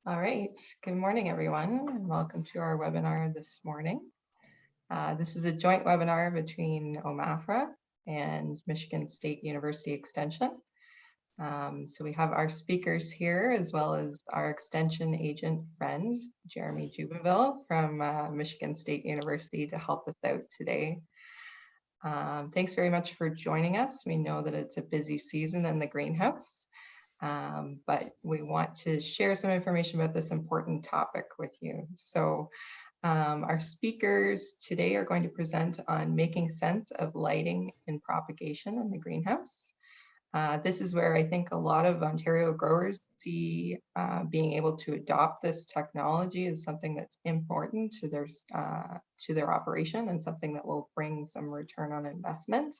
All right, good morning, everyone, and welcome to our webinar this morning. This is a joint webinar between OMAFRA and Michigan State University Extension. So we have our speakers here, as well as our extension agent friend, Jeremy Jubinville from Michigan State University, to help us out today. Thanks very much for joining us. We know that it's a busy season in the greenhouse. But we want to share some information about this important topic with you. So our speakers today are going to present on making sense of lighting and propagation in the greenhouse. This is where I think a lot of Ontario growers see being able to adopt this technology as something that's important to their operation and something that will bring some return on investment,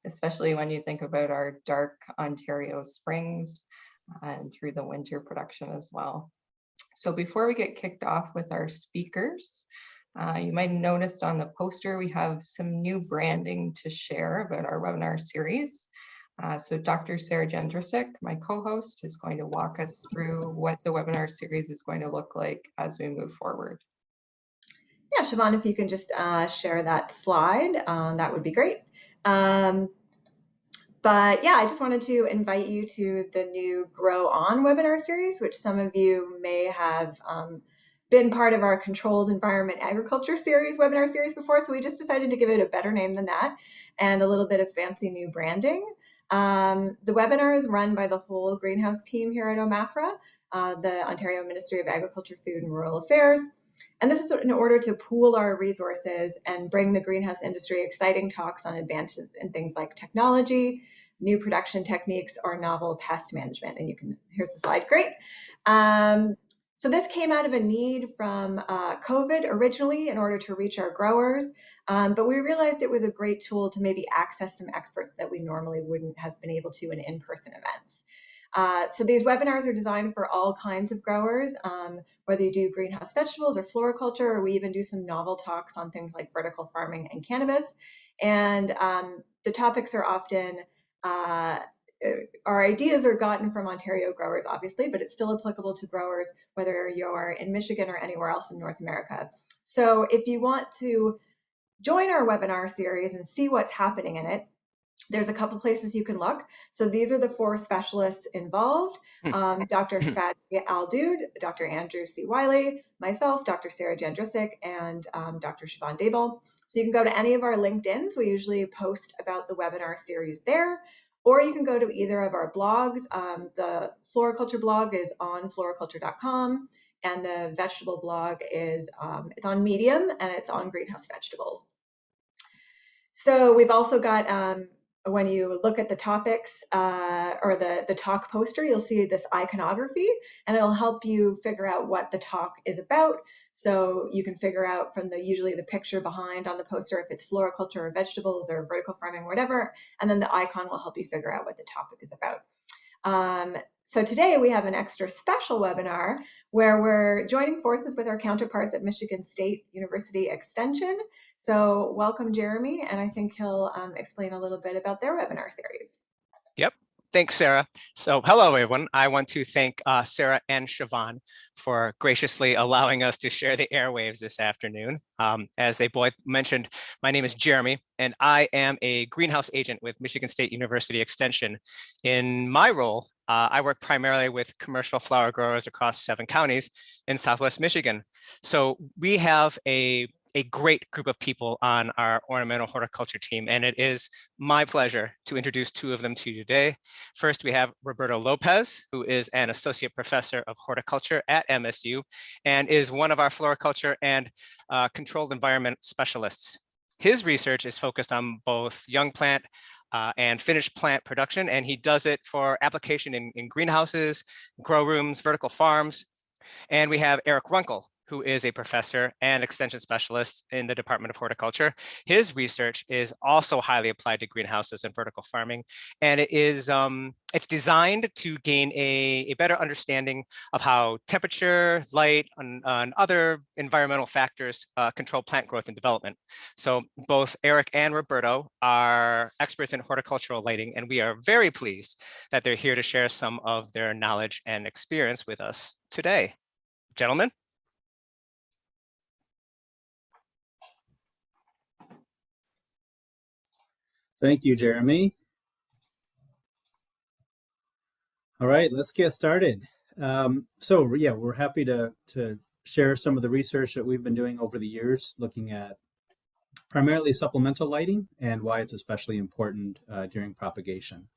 especially when you think about our dark Ontario springs and through the winter production as well. So before we get kicked off with our speakers, you might have noticed on the poster we have some new branding to share about our webinar series. So Dr. Sarah Jędrusek, my co-host, is going to walk us through what the webinar series is going to look like as we move forward. Yeah, Siobhan, if you can just share that slide, that would be great. But yeah, I just wanted to invite you to the new GrowON webinar series, which some of you may have been part of our Controlled Environment Agriculture series, webinar series before. So we just decided to give it a better name than that and a little bit of fancy new branding. The webinar is run by the whole greenhouse team here at OMAFRA, the Ontario Ministry of Agriculture, Food and Rural Affairs. And this is in order to pool our resources and bring the greenhouse industry exciting talks on advances in things like technology, new production techniques, or novel pest management. And here's the slide, great. So this came out of a need from COVID originally in order to reach our growers, but we realized it was a great tool to maybe access some experts that we normally wouldn't have been able to in in-person events. So these webinars are designed for all kinds of growers, whether you do greenhouse vegetables or floriculture, or we even do some novel talks on things like vertical farming and cannabis. And the topics are often, our ideas are gotten from Ontario growers, obviously, but it's still applicable to growers, whether you're in Michigan or anywhere else in North America. So if you want to join our webinar series and see what's happening in it, there's a couple places you can look. So these are the 4 specialists involved: Dr. Fadi Aldoud, Dr. Andrew C. Wiley, myself, Dr. Sarah Jędrusek, and Dr. Siobhan Dable. So you can go to any of our LinkedIns. We usually post about the webinar series there, or you can go to either of our blogs. The floriculture blog is on floriculture.com, and the vegetable blog is it's on Medium, and it's on greenhouse vegetables. So we've also got, when you look at the topics or the talk poster, you'll see this iconography, and it'll help you figure out what the talk is about. So you can figure out from usually the picture behind on the poster if it's floriculture or vegetables or vertical farming, whatever, and then the icon will help you figure out what the topic is about. So today we have an extra special webinar where we're joining forces with our counterparts at Michigan State University Extension. So welcome, Jeremy, and I think he'll explain a little bit about their webinar series. Yep. Thanks, Sarah. So hello, everyone. I want to thank Sarah and Siobhan for graciously allowing us to share the airwaves this afternoon. As they both mentioned, my name is Jeremy, and I am a greenhouse agent with Michigan State University Extension. In my role, I work primarily with commercial flower growers across 7 counties in Southwest Michigan. So we have a great group of people on our ornamental horticulture team, and it is my pleasure to introduce 2 of them to you today. First, we have Roberto Lopez, who is an associate professor of horticulture at MSU and is one of our floriculture and controlled environment specialists. His research is focused on both young plant and finished plant production, and he does it for application in greenhouses, grow rooms, vertical farms. And we have Erik Runkle, who is a professor and extension specialist in the Department of Horticulture. His research is also highly applied to greenhouses and vertical farming, and it's designed to gain a better understanding of how temperature, light, and other environmental factors control plant growth and development. So both Erik and Roberto are experts in horticultural lighting, and we are very pleased that they're here to share some of their knowledge and experience with us today. Gentlemen? Thank you, Jeremy. All right, let's get started. So yeah, we're happy to share some of the research that we've been doing over the years, looking at primarily supplemental lighting and why it's especially important during propagation.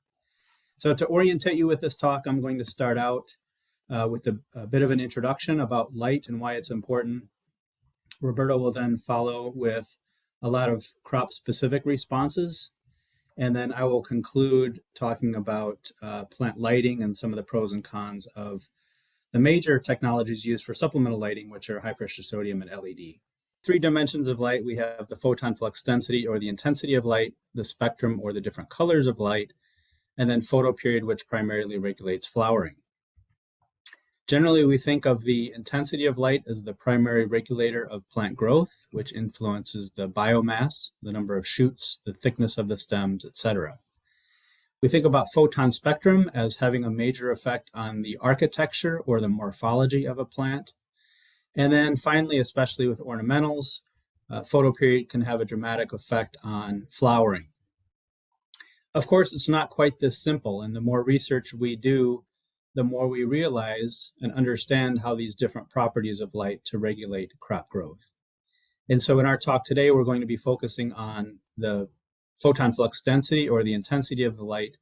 So to orientate you with this talk, I'm going to start out with a bit of an introduction about light and why it's important. Roberto will then follow with a lot of crop-specific responses. And then I will conclude talking about plant lighting and some of the pros and cons of the major technologies used for supplemental lighting, which are high pressure sodium and LED. 3 dimensions of light, we have the photon flux density or the intensity of light, the spectrum or the different colors of light, and then photoperiod, which primarily regulates flowering. Generally, we think of the intensity of light as the primary regulator of plant growth, which influences the biomass, the number of shoots, the thickness of the stems, etc. We think about photon spectrum as having a major effect on the architecture or the morphology of a plant. And then finally, especially with ornamentals, photoperiod can have a dramatic effect on flowering. Of course, it's not quite this simple, and the more research we do, the more we realize and understand how these different properties of light to regulate crop growth. And so in our talk today, we're going to be focusing on the photon flux density or the intensity of the light,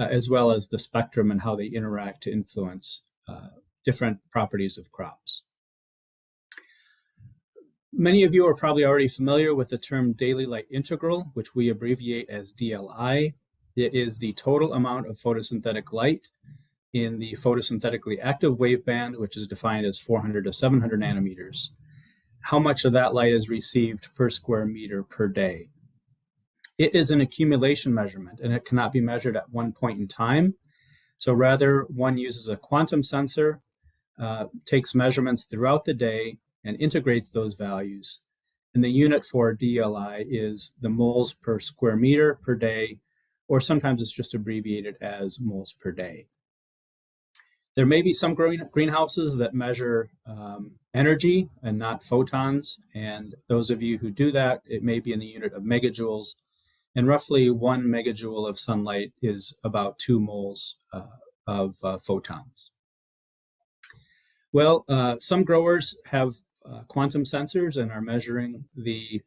as well as the spectrum and how they interact to influence different properties of crops. Many of you are probably already familiar with the term daily light integral, which we abbreviate as DLI. It is the total amount of photosynthetic light in the photosynthetically active waveband, which is defined as 400 to 700 nanometers. How much of that light is received per square meter per day? It is an accumulation measurement, and it cannot be measured at one point in time. So rather, one uses a quantum sensor, takes measurements throughout the day, and integrates those values. And the unit for DLI is the moles per square meter per day, or sometimes it's just abbreviated as moles per day. There may be some greenhouses that measure energy and not photons. And those of you who do that, it may be in the unit of megajoules. And roughly 1 megajoule of sunlight is about 2 moles of photons. Well, some growers have quantum sensors and are measuring the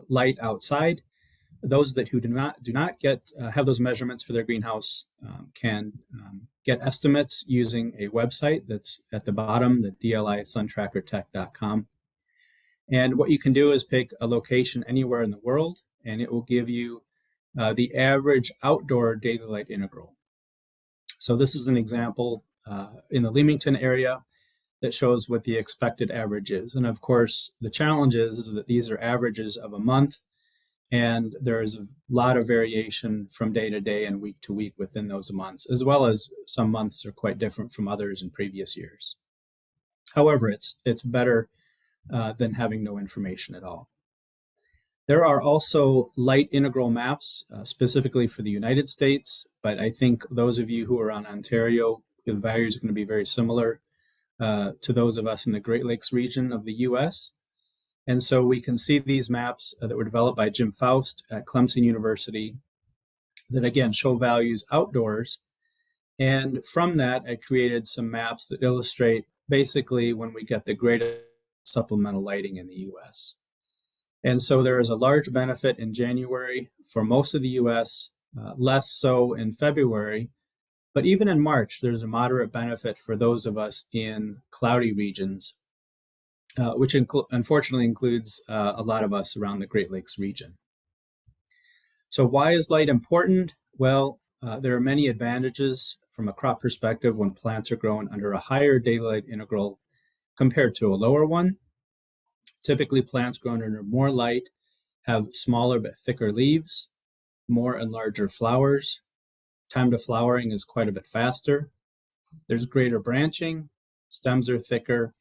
light outside. Those that who do not have those measurements for their greenhouse can get estimates using a website that's at the bottom, the dlisuntrackertech.com. And what you can do is pick a location anywhere in the world, and it will give you the average outdoor daily light integral. So this is an example in the Leamington area that shows what the expected average is. And of course, the challenge is that these are averages of a month, and there is a lot of variation from day to day and week to week within those months, as well as some months are quite different from others in previous years. However, it's better than having no information at all. There are also light integral maps specifically for the United States, but I think those of you who are on Ontario, the values are going to be very similar to those of us in the Great Lakes region of the US. And so we can see these maps that were developed by Jim Faust at Clemson University that again show values outdoors. And from that, I created some maps that illustrate basically when we get the greatest supplemental lighting in the US. And so there is a large benefit in January for most of the US, less so in February. But even in March, there's a moderate benefit for those of us in cloudy regions, which unfortunately includes a lot of us around the Great Lakes region. So why is light important? Well, there are many advantages from a crop perspective when plants are grown under a higher daylight integral compared to a lower one. Typically, plants grown under more light have smaller but thicker leaves, more and larger flowers. Time to flowering is quite a bit faster. There's greater branching, stems are thicker,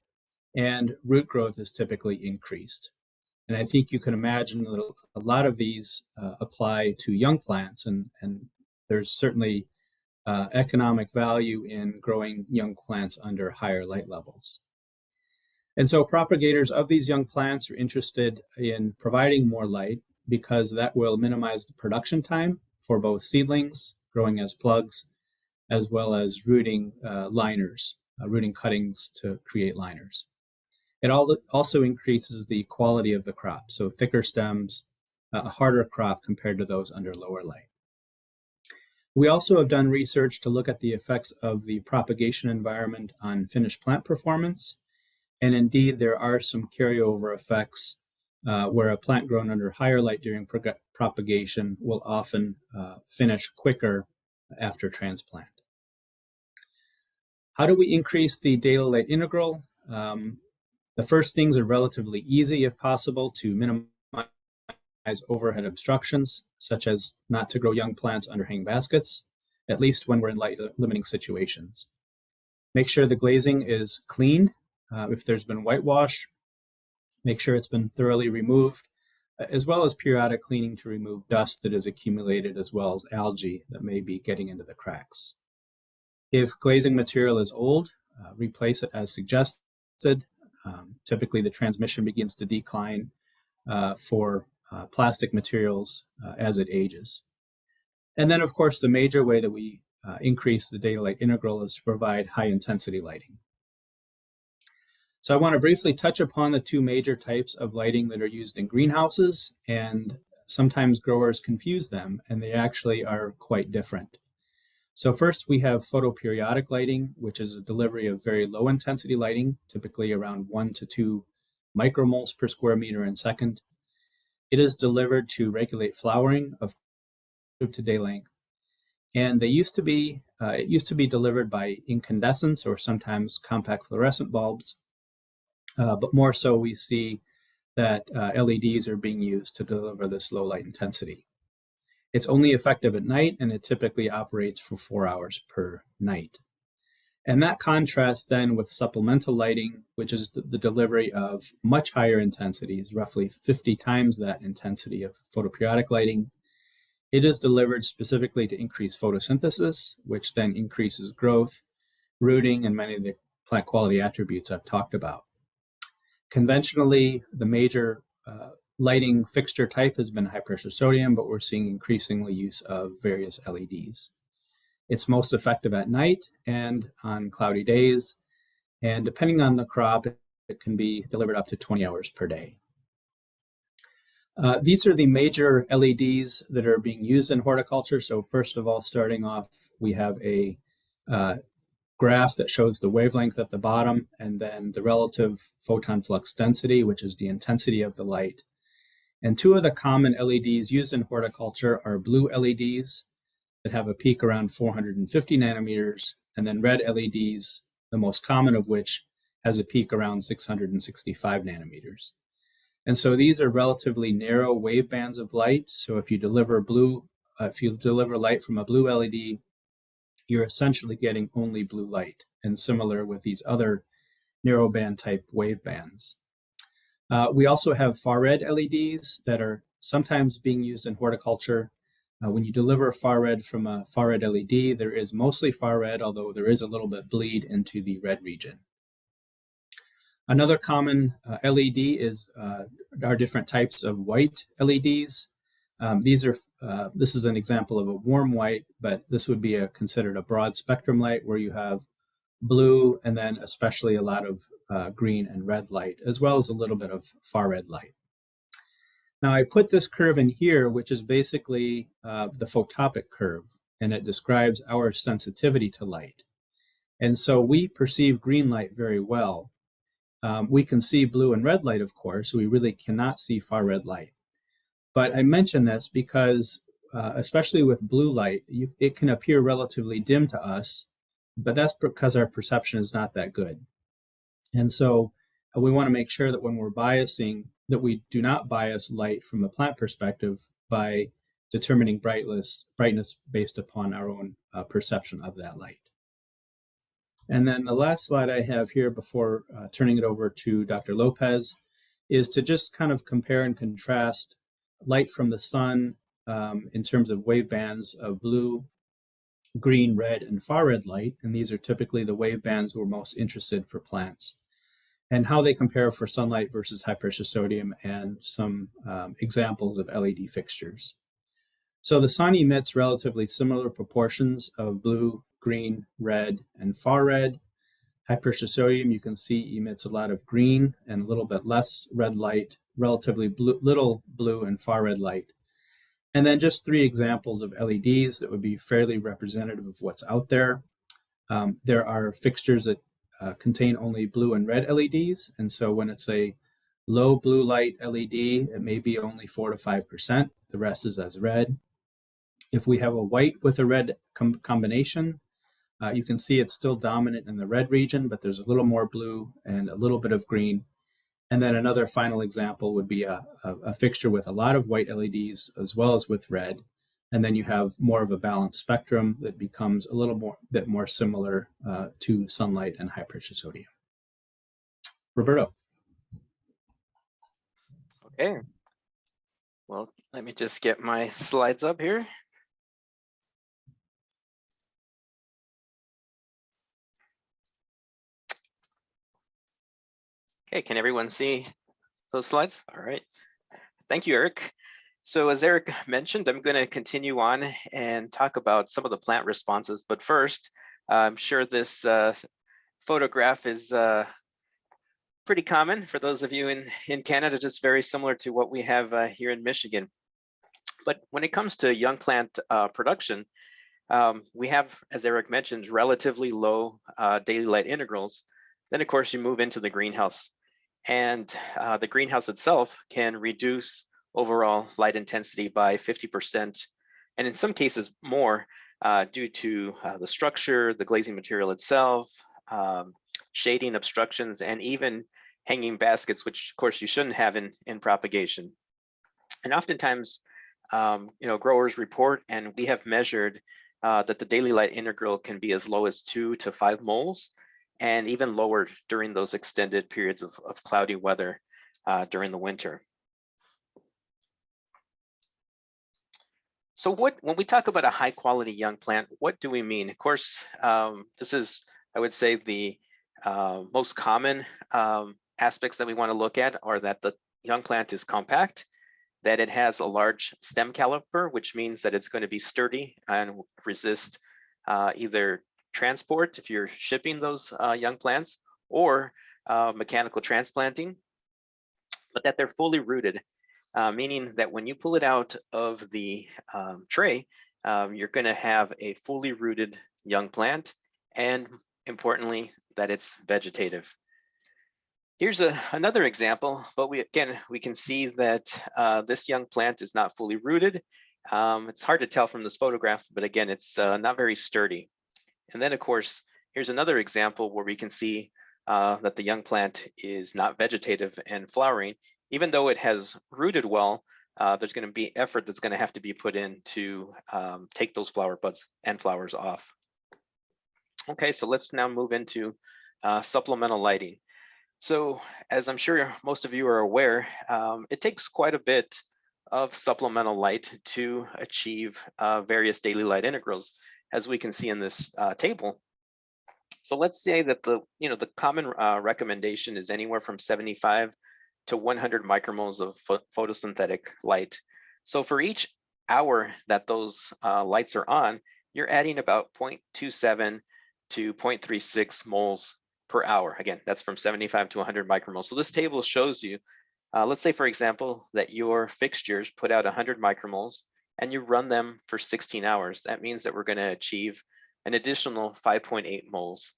and root growth is typically increased. And I think you can imagine that a lot of these apply to young plants, and there's certainly economic value in growing young plants under higher light levels. And so propagators of these young plants are interested in providing more light because that will minimize the production time for both seedlings growing as plugs, as well as rooting liners, rooting cuttings to create liners. It also increases the quality of the crop, so thicker stems, a harder crop compared to those under lower light. We also have done research to look at the effects of the propagation environment on finished plant performance. And indeed, there are some carryover effects where a plant grown under higher light during propagation will often finish quicker after transplant. How do we increase the daily light integral? The first things are relatively easy, if possible, to minimize overhead obstructions, such as not to grow young plants under hang baskets, at least when we're in light limiting situations. Make sure the glazing is cleaned. If there's been whitewash, make sure it's been thoroughly removed, as well as periodic cleaning to remove dust that is accumulated, as well as algae that may be getting into the cracks. If glazing material is old, replace it as suggested. Typically, the transmission begins to decline for plastic materials as it ages. And then, of course, the major way that we increase the daylight integral is to provide high intensity lighting. So I want to briefly touch upon the two major types of lighting that are used in greenhouses, and sometimes growers confuse them, and they actually are quite different. So first we have photoperiodic lighting, which is a delivery of very low intensity lighting, typically around 1 to 2 micromoles per square meter in second. It is delivered to regulate flowering of to day length. And it used to be delivered by incandescents or sometimes compact fluorescent bulbs. But more so, we see that LEDs are being used to deliver this low light intensity. It's only effective at night, and it typically operates for 4 hours per night. And that contrasts then with supplemental lighting, which is the delivery of much higher intensities, roughly 50 times that intensity of photoperiodic lighting. It is delivered specifically to increase photosynthesis, which then increases growth, rooting, and many of the plant quality attributes I've talked about. Conventionally, the major lighting fixture type has been high pressure sodium, but we're seeing increasingly use of various LEDs. It's most effective at night and on cloudy days, and depending on the crop, it can be delivered up to 20 hours per day. These are the major LEDs that are being used in horticulture. So first of all, starting off, we have a graph that shows the wavelength at the bottom, and then the relative photon flux density, which is the intensity of the light. And two of the common LEDs used in horticulture are blue LEDs that have a peak around 450 nanometers, and then red LEDs, the most common of which has a peak around 665 nanometers. And so these are relatively narrow wave bands of light. So if you deliver light from a blue LED, you're essentially getting only blue light, and similar with these other narrow band type wave bands. We also have far red LEDs that are sometimes being used in horticulture. When you deliver far red from a far red LED, there is mostly far red, although there is a little bit bleed into the red region. Another common LED is our different types of white LEDs. This is an example of a warm white, but this would be considered a broad spectrum light where you have blue and then especially a lot of green and red light, as well as a little bit of far red light. Now I put this curve in here, which is basically the photopic curve, and it describes our sensitivity to light. And so we perceive green light very well. We can see blue and red light, of course, so we really cannot see far red light. But I mention this because, especially with blue light, it can appear relatively dim to us, but that's because our perception is not that good. And so we want to make sure that when we're biasing, that we do not bias light from a plant perspective by determining brightness based upon our own perception of that light. And then the last slide I have here before turning it over to Dr. Lopez is to just kind of compare and contrast light from the sun in terms of wave bands of blue, green, red, and far red light. And these are typically the wave bands we're most interested for plants. and how they compare for sunlight versus high pressure sodium, and some examples of LED fixtures. So the sun emits relatively similar proportions of blue, green, red, and far red. High pressure sodium, you can see, emits a lot of green and a little bit less red light, relatively little blue and far red light. And then just 3 examples of LEDs that would be fairly representative of what's out there. There are fixtures that contain only blue and red LEDs. And so when it's a low blue light LED, it may be only 4 to 5%. The rest is as red. If we have a white with a red combination, you can see it's still dominant in the red region, but there's a little more blue and a little bit of green. And then another final example would be a fixture with a lot of white LEDs as well as with red. And then you have more of a balanced spectrum that becomes a little bit more similar to sunlight and high pressure sodium. Roberto. Okay. Well, let me just get my slides up here. Okay, can everyone see those slides? All right. Thank you, Erik. So as Erik mentioned, I'm going to continue on and talk about some of the plant responses. But first, I'm sure this photograph is pretty common for those of you in Canada, just very similar to what we have here in Michigan. But when it comes to young plant production, we have, as Erik mentioned, relatively low daily light integrals. Then, of course, you move into the greenhouse. And the greenhouse itself can reduce overall light intensity by 50%, and in some cases more, due to the structure, the glazing material itself, shading obstructions, and even hanging baskets, which of course you shouldn't have in propagation. And oftentimes, growers report, and we have measured that the daily light integral can be as low as 2 to 5 moles, and even lower during those extended periods of cloudy weather during the winter. So when we talk about a high quality young plant, what do we mean? Of course, this is, I would say, the most common aspects that we want to look at are that the young plant is compact, that it has a large stem caliper, which means that it's going to be sturdy and resist either transport if you're shipping those young plants, or mechanical transplanting, but that they're fully rooted, meaning that when you pull it out of the tray, you're going to have a fully rooted young plant, and importantly, that it's vegetative. Here's another example, but we can see that this young plant is not fully rooted. It's hard to tell from this photograph, but again, it's not very sturdy. And then, of course, here's another example where we can see that the young plant is not vegetative and flowering. Even though it has rooted well, there's going to be effort that's going to have to be put in to take those flower buds and flowers off. Okay, so let's now move into supplemental lighting. So as I'm sure most of you are aware, it takes quite a bit of supplemental light to achieve various daily light integrals, as we can see in this table. So let's say that the common recommendation is anywhere from 75 to 100 micromoles of photosynthetic light. So for each hour that those lights are on, you're adding about 0.27 to 0.36 moles per hour. Again, that's from 75 to 100 micromoles. So this table shows you, let's say, for example, that your fixtures put out 100 micromoles and you run them for 16 hours. That means that we're going to achieve an additional 5.8 moles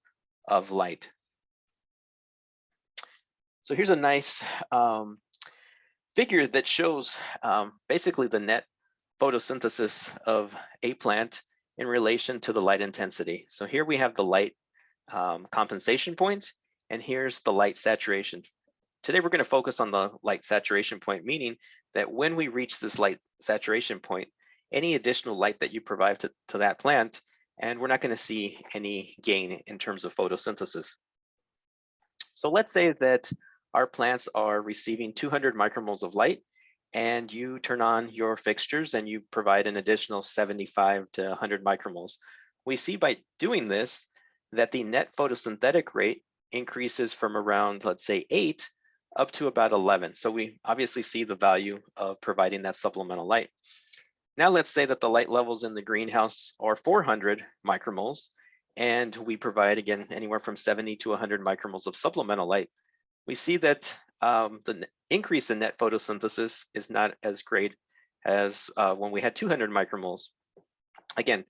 of light. So here's a nice figure that shows basically the net photosynthesis of a plant in relation to the light intensity. So here we have the light compensation point, and here's the light saturation. Today we're going to focus on the light saturation point, meaning that when we reach this light saturation point, any additional light that you provide to that plant, and we're not going to see any gain in terms of photosynthesis. So let's say that our plants are receiving 200 micromoles of light, and you turn on your fixtures and you provide an additional 75 to 100 micromoles. We see by doing this that the net photosynthetic rate increases from around, let's say 8 up to about 11. So we obviously see the value of providing that supplemental light. Now let's say that the light levels in the greenhouse are 400 micromoles, and we provide, again, anywhere from 70 to 100 micromoles of supplemental light. We see that the increase in net photosynthesis is not as great as when we had 200 micromoles. Again,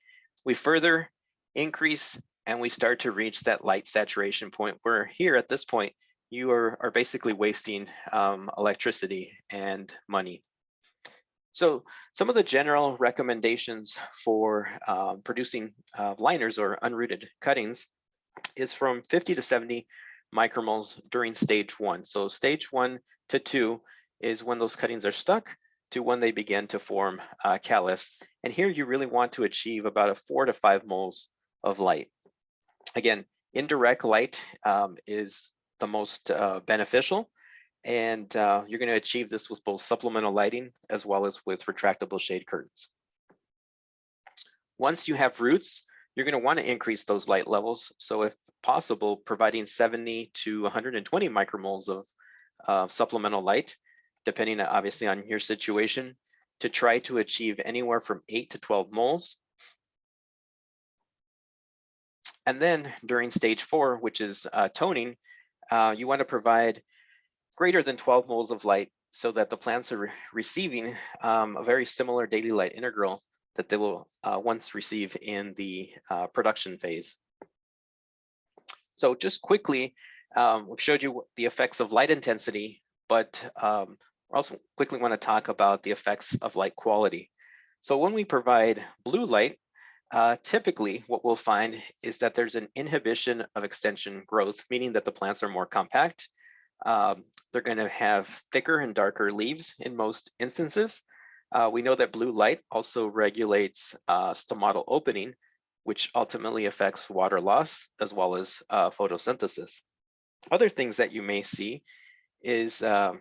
we further increase and we start to reach that light saturation point where here at this point, you are basically wasting electricity and money. So some of the general recommendations for producing liners or unrooted cuttings is from 50 to 70 micromoles during stage 1. So stage 1 to 2 is when those cuttings are stuck to when they begin to form callus. And here you really want to achieve about a 4 to 5 moles of light. Again, indirect light is the most beneficial, and you're going to achieve this with both supplemental lighting as well as with retractable shade curtains. Once you have roots, you're going to want to increase those light levels. So if possible, providing 70 to 120 micromoles of supplemental light, depending obviously on your situation, to try to achieve anywhere from 8 to 12 moles. And then during stage 4, which is toning, you want to provide greater than 12 moles of light so that the plants are receiving a very similar daily light integral that they will once receive in the production phase. So just quickly, we've showed you the effects of light intensity, but we also quickly want to talk about the effects of light quality. So when we provide blue light, typically what we'll find is that there's an inhibition of extension growth, meaning that the plants are more compact. They're going to have thicker and darker leaves in most instances. We know that blue light also regulates stomatal opening, which ultimately affects water loss as well as photosynthesis. Other things that you may see is an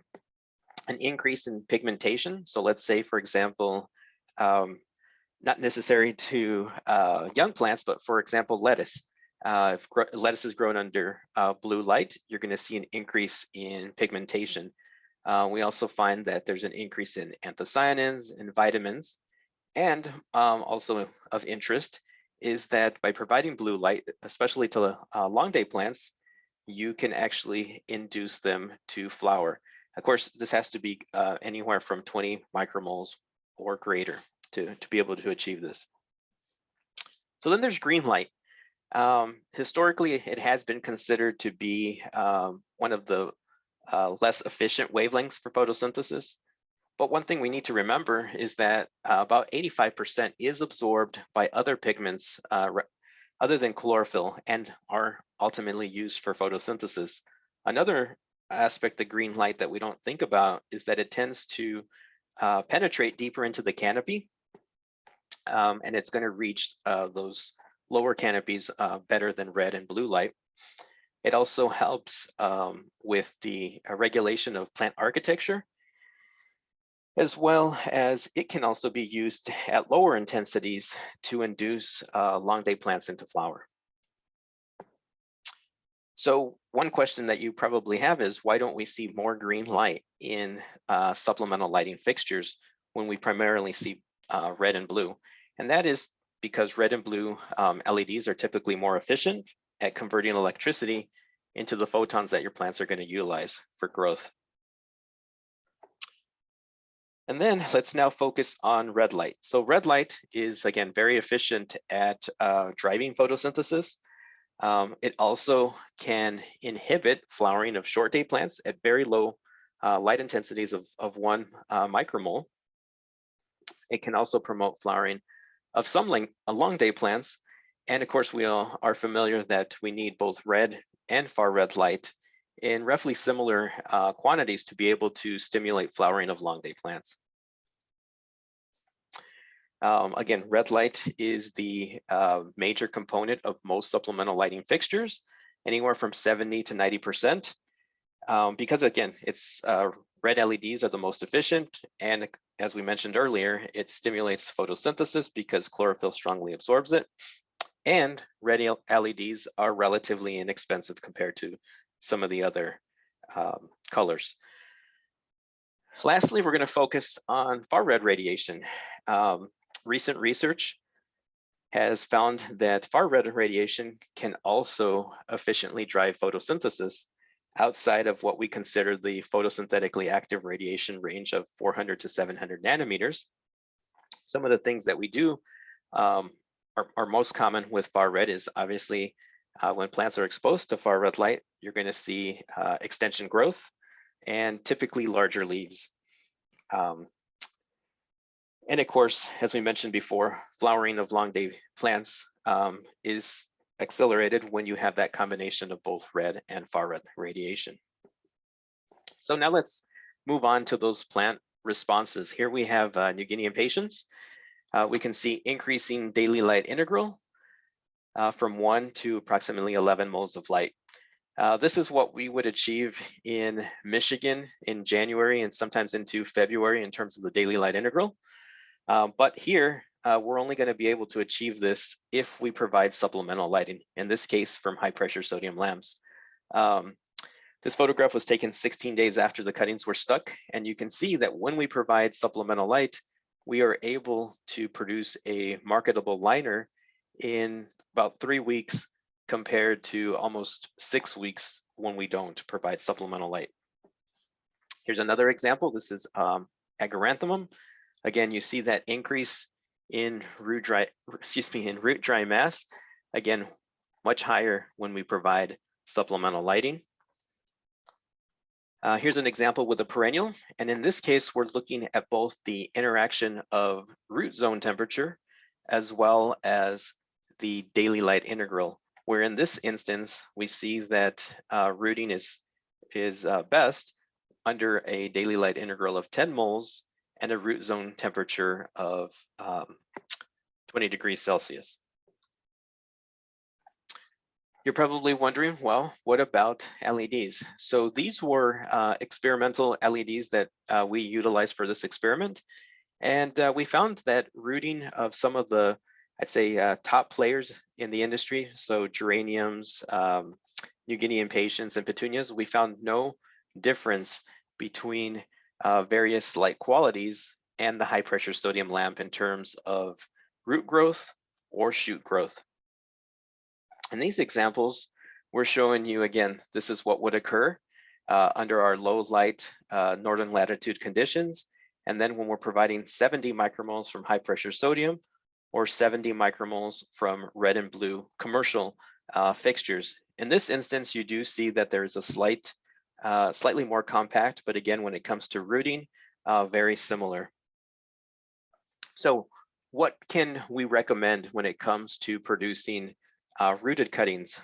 increase in pigmentation. So let's say, for example, not necessary to young plants, but for example, lettuce. If lettuce is grown under blue light, you're going to see an increase in pigmentation. We also find that there's an increase in anthocyanins and vitamins. And also of interest is that by providing blue light, especially to long day plants, you can actually induce them to flower. Of course, this has to be anywhere from 20 micromoles or greater to be able to achieve this. So then there's green light. Historically, it has been considered to be one of the less efficient wavelengths for photosynthesis. But one thing we need to remember is that about 85% is absorbed by other pigments other than chlorophyll and are ultimately used for photosynthesis. Another aspect of green light that we don't think about is that it tends to penetrate deeper into the canopy, and it's going to reach those lower canopies better than red and blue light. It also helps with the regulation of plant architecture, as well as it can also be used at lower intensities to induce long day plants into flower. So one question that you probably have is, why don't we see more green light in supplemental lighting fixtures when we primarily see red and blue? And that is because red and blue LEDs are typically more efficient at converting electricity into the photons that your plants are going to utilize for growth. And then let's now focus on red light. So red light is, again, very efficient at driving photosynthesis. It also can inhibit flowering of short day plants at very low light intensities of 1 micromole. It can also promote flowering of some long day plants. And of course, we all are familiar that we need both red and far red light in roughly similar quantities to be able to stimulate flowering of long day plants. Again, red light is the major component of most supplemental lighting fixtures, anywhere from 70 to 90%. Because again, it's red LEDs are the most efficient, and as we mentioned earlier, it stimulates photosynthesis because chlorophyll strongly absorbs it. And red LEDs are relatively inexpensive compared to some of the other colors. Lastly, we're going to focus on far red radiation. Recent research has found that far red radiation can also efficiently drive photosynthesis outside of what we consider the photosynthetically active radiation range of 400 to 700 nanometers. Some of the things that we do are most common with far red is obviously when plants are exposed to far red light, you're going to see extension growth and typically larger leaves. And of course, as we mentioned before, flowering of long day plants is accelerated when you have that combination of both red and far red radiation. So now let's move on to those plant responses. Here we have New Guinea impatiens. We can see increasing daily light integral from 1 to approximately 11 moles of light. This is what we would achieve in Michigan in January and sometimes into February in terms of the daily light integral. But here, we're only going to be able to achieve this if we provide supplemental lighting, in this case from high pressure sodium lamps. This photograph was taken 16 days after the cuttings were stuck, and you can see that when we provide supplemental light, we are able to produce a marketable liner in about 3 weeks compared to almost 6 weeks when we don't provide supplemental light. Here's another example. This is Argyranthemum. Again, you see that increase in root dry mass. Again, much higher when we provide supplemental lighting. Here's an example with a perennial, and in this case, we're looking at both the interaction of root zone temperature as well as the daily light integral, where in this instance, we see that rooting is best under a daily light integral of 10 moles and a root zone temperature of 20 degrees Celsius. You're probably wondering, well, what about LEDs? So these were experimental LEDs that we utilized for this experiment. And we found that rooting of some of the, I'd say, top players in the industry, so geraniums, New Guinea impatiens, and petunias, we found no difference between various light qualities and the high pressure sodium lamp in terms of root growth or shoot growth. In these examples, we're showing you, again, this is what would occur under our low light northern latitude conditions. And then when we're providing 70 micromoles from high pressure sodium or 70 micromoles from red and blue commercial fixtures. In this instance, you do see that there's a slightly more compact, but again, when it comes to rooting, very similar. So what can we recommend when it comes to producing rooted cuttings?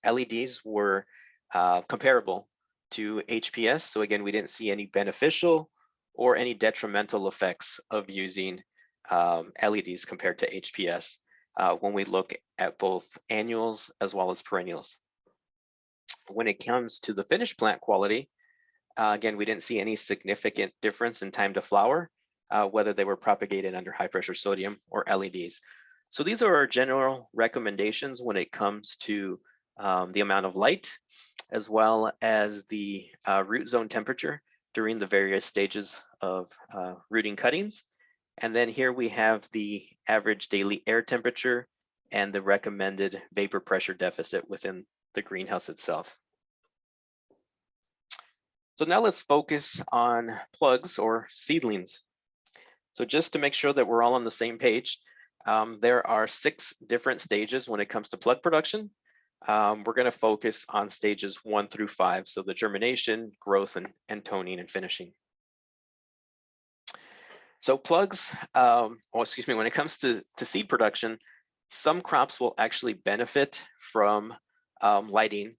LEDs were comparable to HPS. So again, we didn't see any beneficial or any detrimental effects of using LEDs compared to HPS when we look at both annuals as well as perennials. When it comes to the finished plant quality, again, we didn't see any significant difference in time to flower, whether they were propagated under high pressure sodium or LEDs. So these are our general recommendations when it comes to the amount of light, as well as the root zone temperature during the various stages of rooting cuttings. And then here we have the average daily air temperature and the recommended vapor pressure deficit within the greenhouse itself. So now let's focus on plugs or seedlings. So just to make sure that we're all on the same page, there are 6 different stages when it comes to plug production. We're going to focus on stages 1 through 5, so the germination, growth, and toning and finishing. So plugs, when it comes to seed production, some crops will actually benefit from lighting,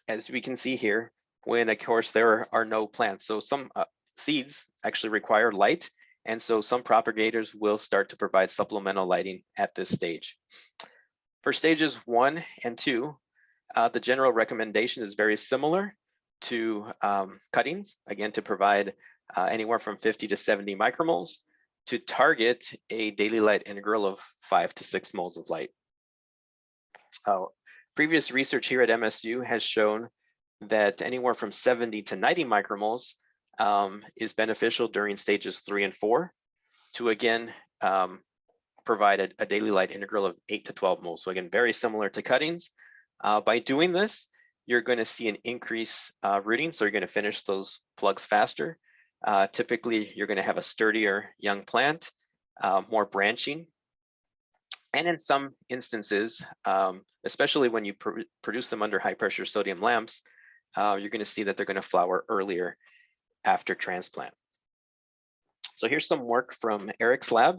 as we can see here, when of course there are no plants. So some seeds actually require light, and so some propagators will start to provide supplemental lighting at this stage. For stages 1 and 2, the general recommendation is very similar to cuttings, again, to provide anywhere from 50 to 70 micromoles to target a daily light integral of 5 to 6 moles of light. Previous research here at MSU has shown that anywhere from 70 to 90 micromoles is beneficial during stages 3 and 4 to again provide a daily light integral of 8 to 12 moles. So again, very similar to cuttings. By doing this, you're going to see an increase rooting, so you're going to finish those plugs faster. Typically, you're going to have a sturdier young plant, more branching. And in some instances, especially when you produce them under high pressure sodium lamps, you're going to see that they're going to flower earlier after transplant. So here's some work from Erik's lab,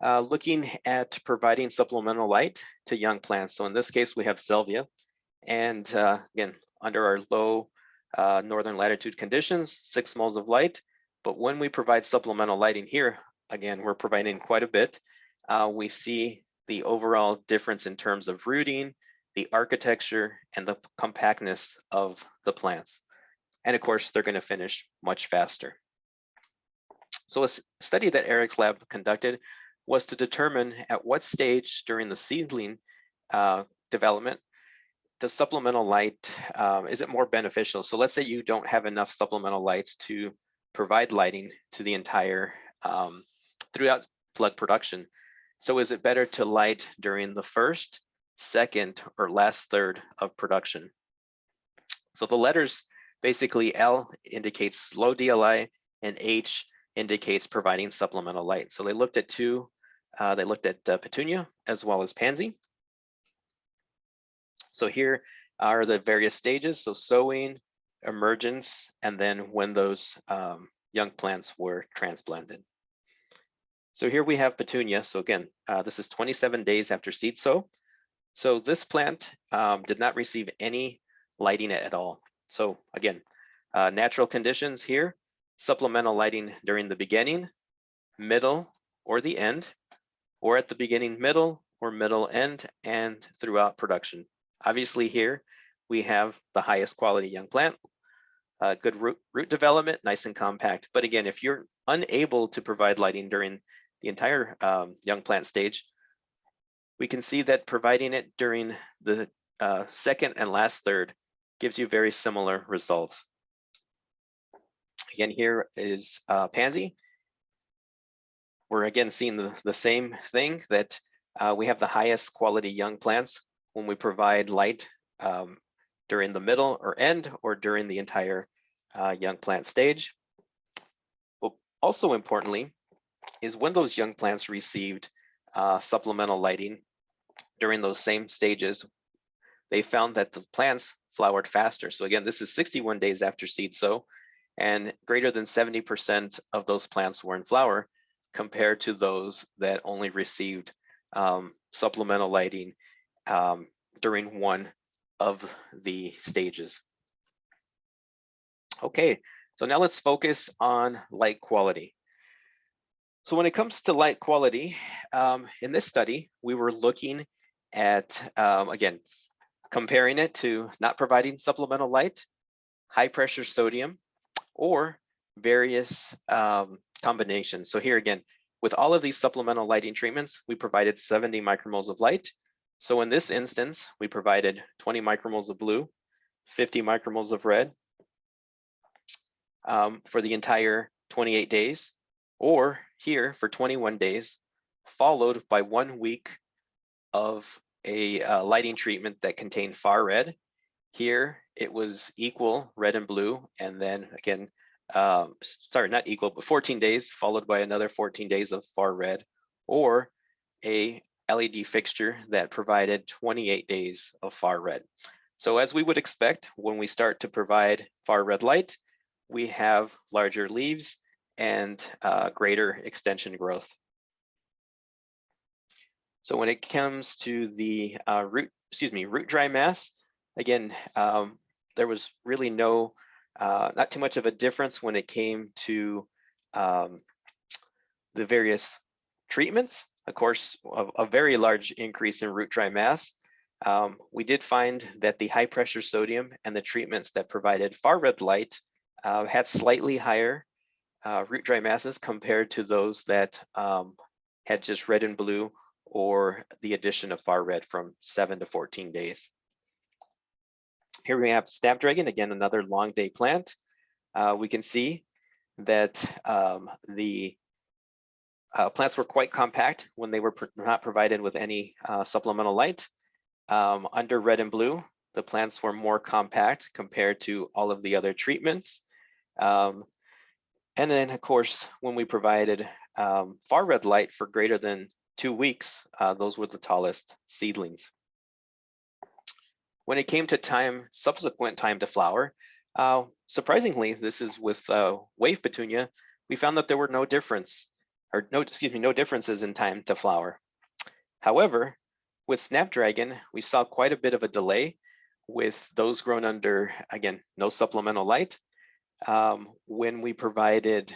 looking at providing supplemental light to young plants. So in this case, we have salvia. And again, under our low northern latitude conditions, 6 moles of light. But when we provide supplemental lighting here, again, we're providing quite a bit. We see the overall difference in terms of rooting, the architecture, and the compactness of the plants. And of course, they're going to finish much faster. So a study that Erik's lab conducted was to determine at what stage during the seedling development the supplemental light, is it more beneficial? So let's say you don't have enough supplemental lights to provide lighting to the entire, throughout plug production. So is it better to light during the first, second, or last third of production? So the letters, basically L indicates low DLI and H indicates providing supplemental light. So they looked at they looked at Petunia as well as Pansy. So here are the various stages. So sowing, emergence, and then when those young plants were transplanted. So here we have Petunia. So again, this is 27 days after seed sow. So this plant did not receive any lighting at all. So again, natural conditions here, supplemental lighting during the beginning, middle, or the end, or at the beginning, middle, or middle end, and throughout production. Obviously here, we have the highest quality young plant, good root development, nice and compact. But again, if you're unable to provide lighting during the entire young plant stage, we can see that providing it during the second and last third gives you very similar results. Again, here is Pansy. We're again seeing the same thing, that we have the highest quality young plants when we provide light during the middle or end or during the entire young plant stage. But also importantly is when those young plants received supplemental lighting during those same stages, they found that the plants flowered faster. So again, this is 61 days after seed sow, and greater than 70% of those plants were in flower compared to those that only received supplemental lighting during one of the stages. Okay, so now let's focus on light quality. So when it comes to light quality, in this study, we were looking at, again, comparing it to not providing supplemental light, high pressure sodium, or various combinations. So here again, with all of these supplemental lighting treatments, we provided 70 micromoles of light. So in this instance, we provided 20 micromoles of blue, 50 micromoles of red for the entire 28 days, or here for 21 days, followed by 1 week of a lighting treatment that contained far red. Here it was equal red and blue, and then again, sorry, not equal, but 14 days followed by another 14 days of far red, or a LED fixture that provided 28 days of far red. So as we would expect, when we start to provide far red light, we have larger leaves and greater extension growth. So when it comes to the root dry mass, again, there was really not too much of a difference when it came to the various treatments. Of course, a very large increase in root dry mass. We did find that the high pressure sodium and the treatments that provided far red light had slightly higher root dry masses compared to those that had just red and blue or the addition of far red from 7 to 14 days. Here we have snapdragon, again, another long day plant. We can see that the plants were quite compact when they were not provided with any supplemental light. Under red and blue, the plants were more compact compared to all of the other treatments. And then, of course, when we provided far red light for greater than 2 weeks, those were the tallest seedlings. When it came to subsequent time to flower, surprisingly, this is with wave petunia, we found that there were no differences in time to flower. However, with snapdragon, we saw quite a bit of a delay with those grown under, again, no supplemental light. When we provided,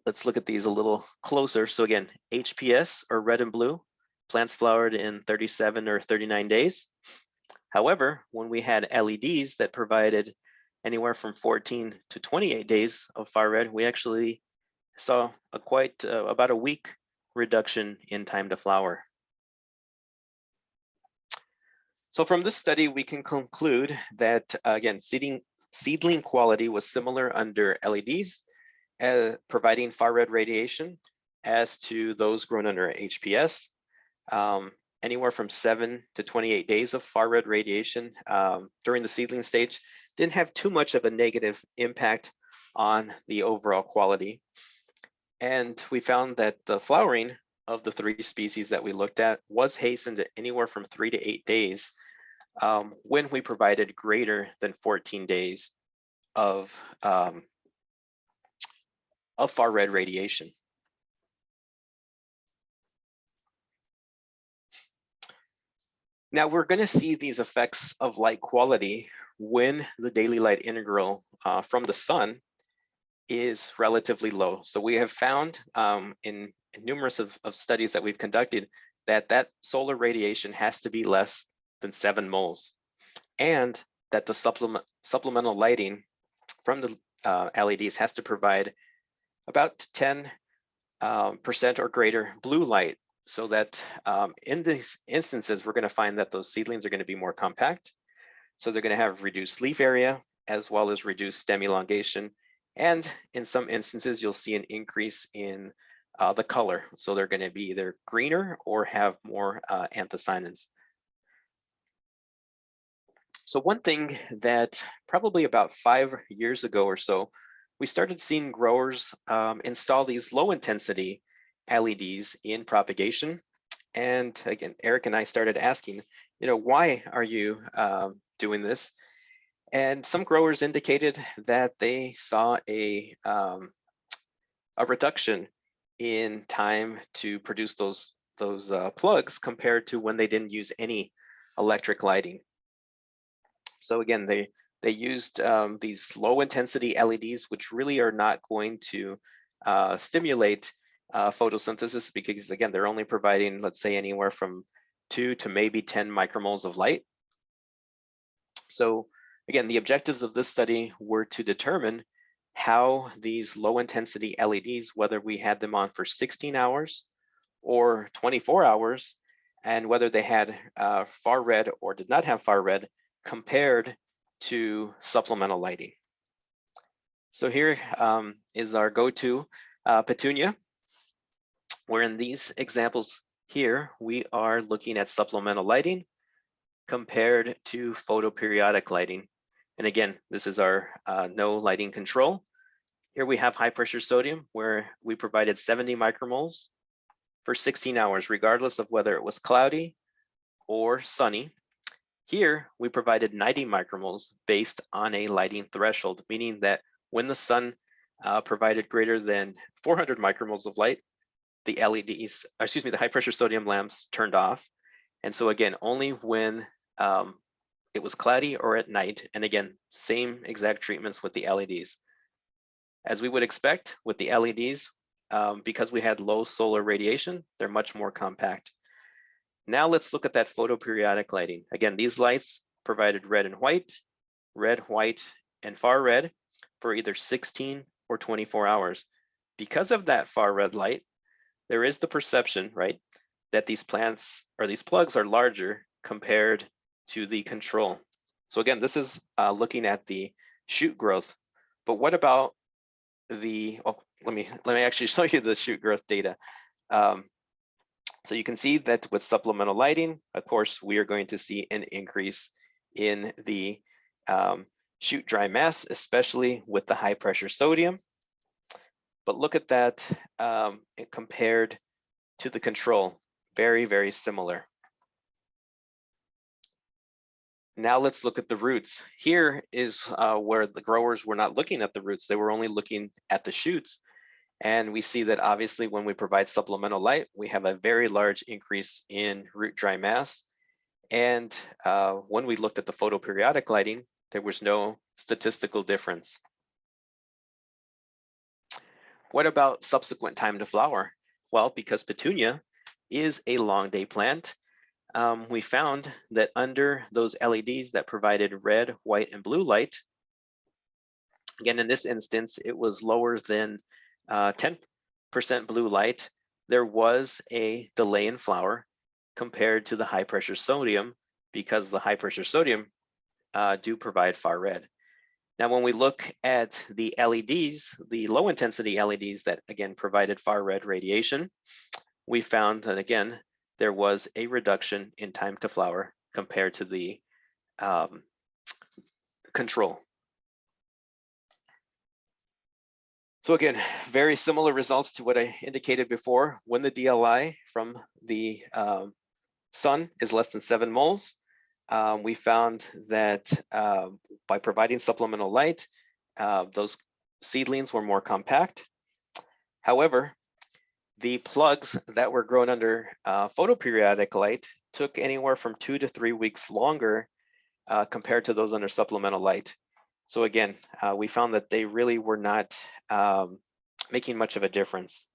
let's look at these a little closer. So again, HPS or red and blue, plants flowered in 37 or 39 days. However, when we had LEDs that provided anywhere from 14 to 28 days of far red, we actually saw about a week reduction in time to flower. So from this study, we can conclude that, again, seedling quality was similar under LEDs, providing far red radiation, as to those grown under HPS. Anywhere from 7 to 28 days of far red radiation during the seedling stage didn't have too much of a negative impact on the overall quality. And we found that the flowering of the 3 species that we looked at was hastened at anywhere from 3 to 8 days when we provided greater than 14 days of far red radiation. Now we're going to see these effects of light quality when the daily light integral from the sun is relatively low. So we have found in numerous of studies that we've conducted that solar radiation has to be less than 7 moles, and that the supplemental lighting from the LEDs has to provide about 10% or greater blue light, so that in these instances, we're going to find that those seedlings are going to be more compact. So they're going to have reduced leaf area as well as reduced stem elongation. And in some instances, you'll see an increase in the color. So they're going to be either greener or have more anthocyanins. So one thing that probably about 5 years ago or so, we started seeing growers install these low intensity LEDs in propagation. And again, Erik and I started asking, why are you doing this? And some growers indicated that they saw a reduction in time to produce those plugs compared to when they didn't use any electric lighting. So again, they used these low intensity LEDs, which really are not going to stimulate photosynthesis, because again, they're only providing, let's say, anywhere from 2 to maybe 10 micromoles of light. So again, the objectives of this study were to determine how these low intensity LEDs, whether we had them on for 16 hours or 24 hours, and whether they had far red or did not have far red, compared to supplemental lighting. So here is our go-to Petunia, where in these examples here, we are looking at supplemental lighting compared to photoperiodic lighting. And again, this is our no lighting control. Here we have high pressure sodium, where we provided 70 micromoles for 16 hours, regardless of whether it was cloudy or sunny. Here, we provided 90 micromoles based on a lighting threshold, meaning that when the sun provided greater than 400 micromoles of light, the the high pressure sodium lamps turned off. And so again, only when it was cloudy or at night, and again, same exact treatments with the LEDs. As we would expect with the LEDs, because we had low solar radiation, they're much more compact. Now let's look at that photoperiodic lighting. Again, these lights provided red, white, and far red for either 16 or 24 hours. Because of that far red light, there is the perception, right, that these plants or these plugs are larger compared to the control. So again, this is looking at the shoot growth, but what about the, oh, let me actually show you the shoot growth data. So you can see that with supplemental lighting, of course, we are going to see an increase in the shoot dry mass, especially with the high pressure sodium. But look at that compared to the control, very, very similar. Now let's look at the roots. Here is where the growers were not looking at the roots, they were only looking at the shoots. And we see that obviously when we provide supplemental light, we have a very large increase in root dry mass. And when we looked at the photoperiodic lighting, there was no statistical difference. What about subsequent time to flower? Well, because Petunia is a long day plant, we found that under those LEDs that provided red, white, and blue light, again, in this instance, it was lower than 10% blue light, there was a delay in flower compared to the high pressure sodium, because the high pressure sodium do provide far red. Now, when we look at the LEDs, the low intensity LEDs that again provided far red radiation, we found that again, there was a reduction in time to flower compared to the control. So again, very similar results to what I indicated before. When the DLI from the sun is less than 7 moles, we found that by providing supplemental light, those seedlings were more compact. However, the plugs that were grown under photoperiodic light took anywhere from 2 to 3 weeks longer compared to those under supplemental light. So again, we found that they really were not making much of a difference.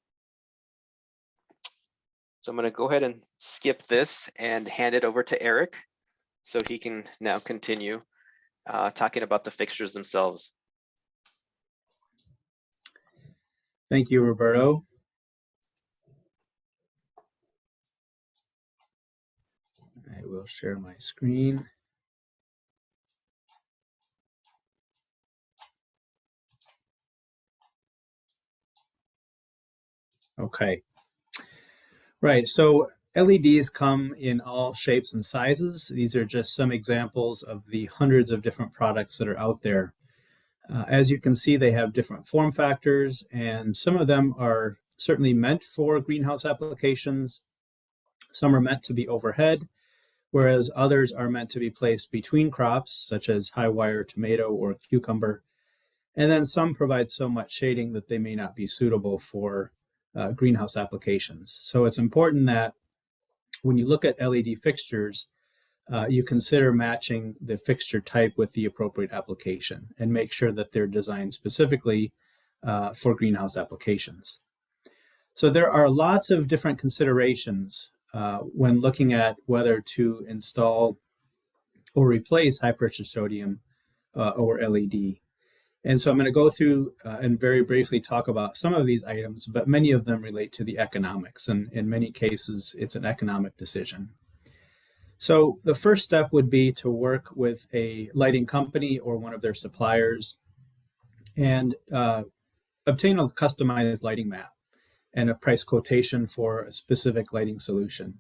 So I'm going to go ahead and skip this and hand it over to Erik so he can now continue talking about the fixtures themselves. Thank you, Roberto. I will share my screen. Okay. Right, so LEDs come in all shapes and sizes. These are just some examples of the hundreds of different products that are out there. As you can see, they have different form factors, and some of them are certainly meant for greenhouse applications. Some are meant to be overhead, whereas others are meant to be placed between crops, such as high wire tomato or cucumber. And then some provide so much shading that they may not be suitable for greenhouse applications. So it's important that when you look at LED fixtures, you consider matching the fixture type with the appropriate application and make sure that they're designed specifically for greenhouse applications. So there are lots of different considerations when looking at whether to install or replace high pressure sodium or LED. And so I'm going to go through and very briefly talk about some of these items, but many of them relate to the economics, and in many cases, it's an economic decision. So the first step would be to work with a lighting company or one of their suppliers and obtain a customized lighting map and a price quotation for a specific lighting solution.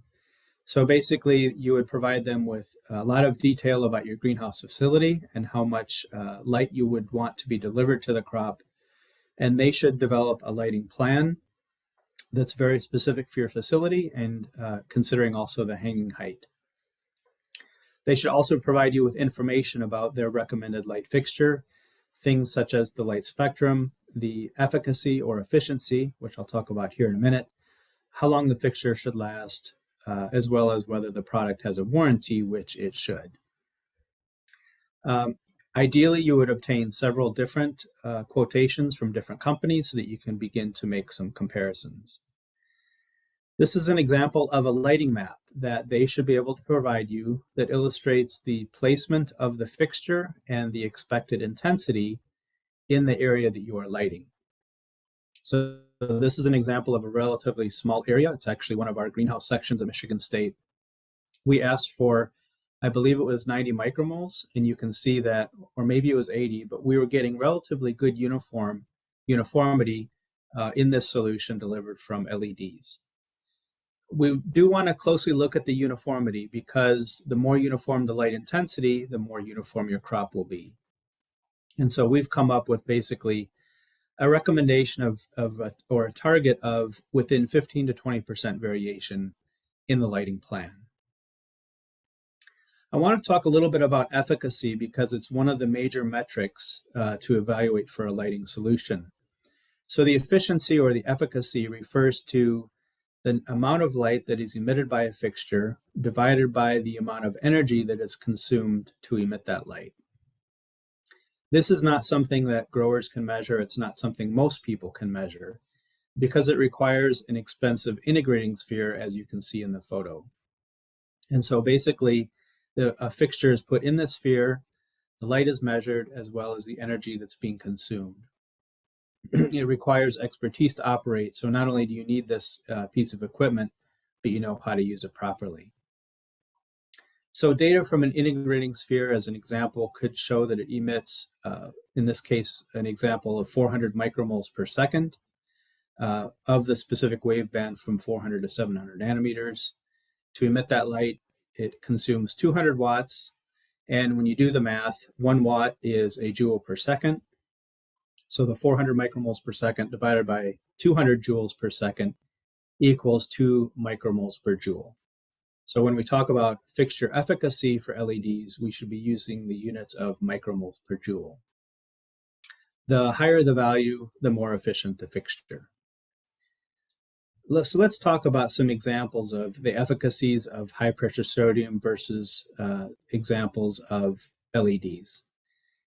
So basically, you would provide them with a lot of detail about your greenhouse facility and how much light you would want to be delivered to the crop. And they should develop a lighting plan that's very specific for your facility and considering also the hanging height. They should also provide you with information about their recommended light fixture, things such as the light spectrum, the efficacy or efficiency, which I'll talk about here in a minute, how long the fixture should last, as well as whether the product has a warranty, which it should. Ideally, you would obtain several different quotations from different companies so that you can begin to make some comparisons. This is an example of a lighting map that they should be able to provide you that illustrates the placement of the fixture and the expected intensity in the area that you are lighting. So this is an example of a relatively small area. It's actually one of our greenhouse sections at Michigan State. We asked for, I believe it was 90 micromoles, and you can see that, or maybe it was 80, but we were getting relatively good uniformity in this solution delivered from LEDs. We do want to closely look at the uniformity, because the more uniform the light intensity, the more uniform your crop will be. And so we've come up with basically a recommendation or a target of within 15 to 20% variation in the lighting plan. I want to talk a little bit about efficacy, because it's one of the major metrics to evaluate for a lighting solution. So the efficiency or the efficacy refers to the amount of light that is emitted by a fixture divided by the amount of energy that is consumed to emit that light. This is not something that growers can measure. It's not something most people can measure, because it requires an expensive integrating sphere, as you can see in the photo. And so basically, a fixture is put in the sphere, the light is measured, as well as the energy that's being consumed. It requires expertise to operate. So not only do you need this piece of equipment, but you know how to use it properly. So data from an integrating sphere, as an example, could show that it emits, in this case, an example of 400 micromoles per second of the specific waveband from 400 to 700 nanometers. To emit that light, it consumes 200 watts. And when you do the math, 1 watt is a joule per second. So the 400 micromoles per second divided by 200 joules per second equals 2 micromoles per joule. So when we talk about fixture efficacy for LEDs, we should be using the units of micromoles per joule. The higher the value, the more efficient the fixture. So let's talk about some examples of the efficacies of high pressure sodium versus examples of LEDs.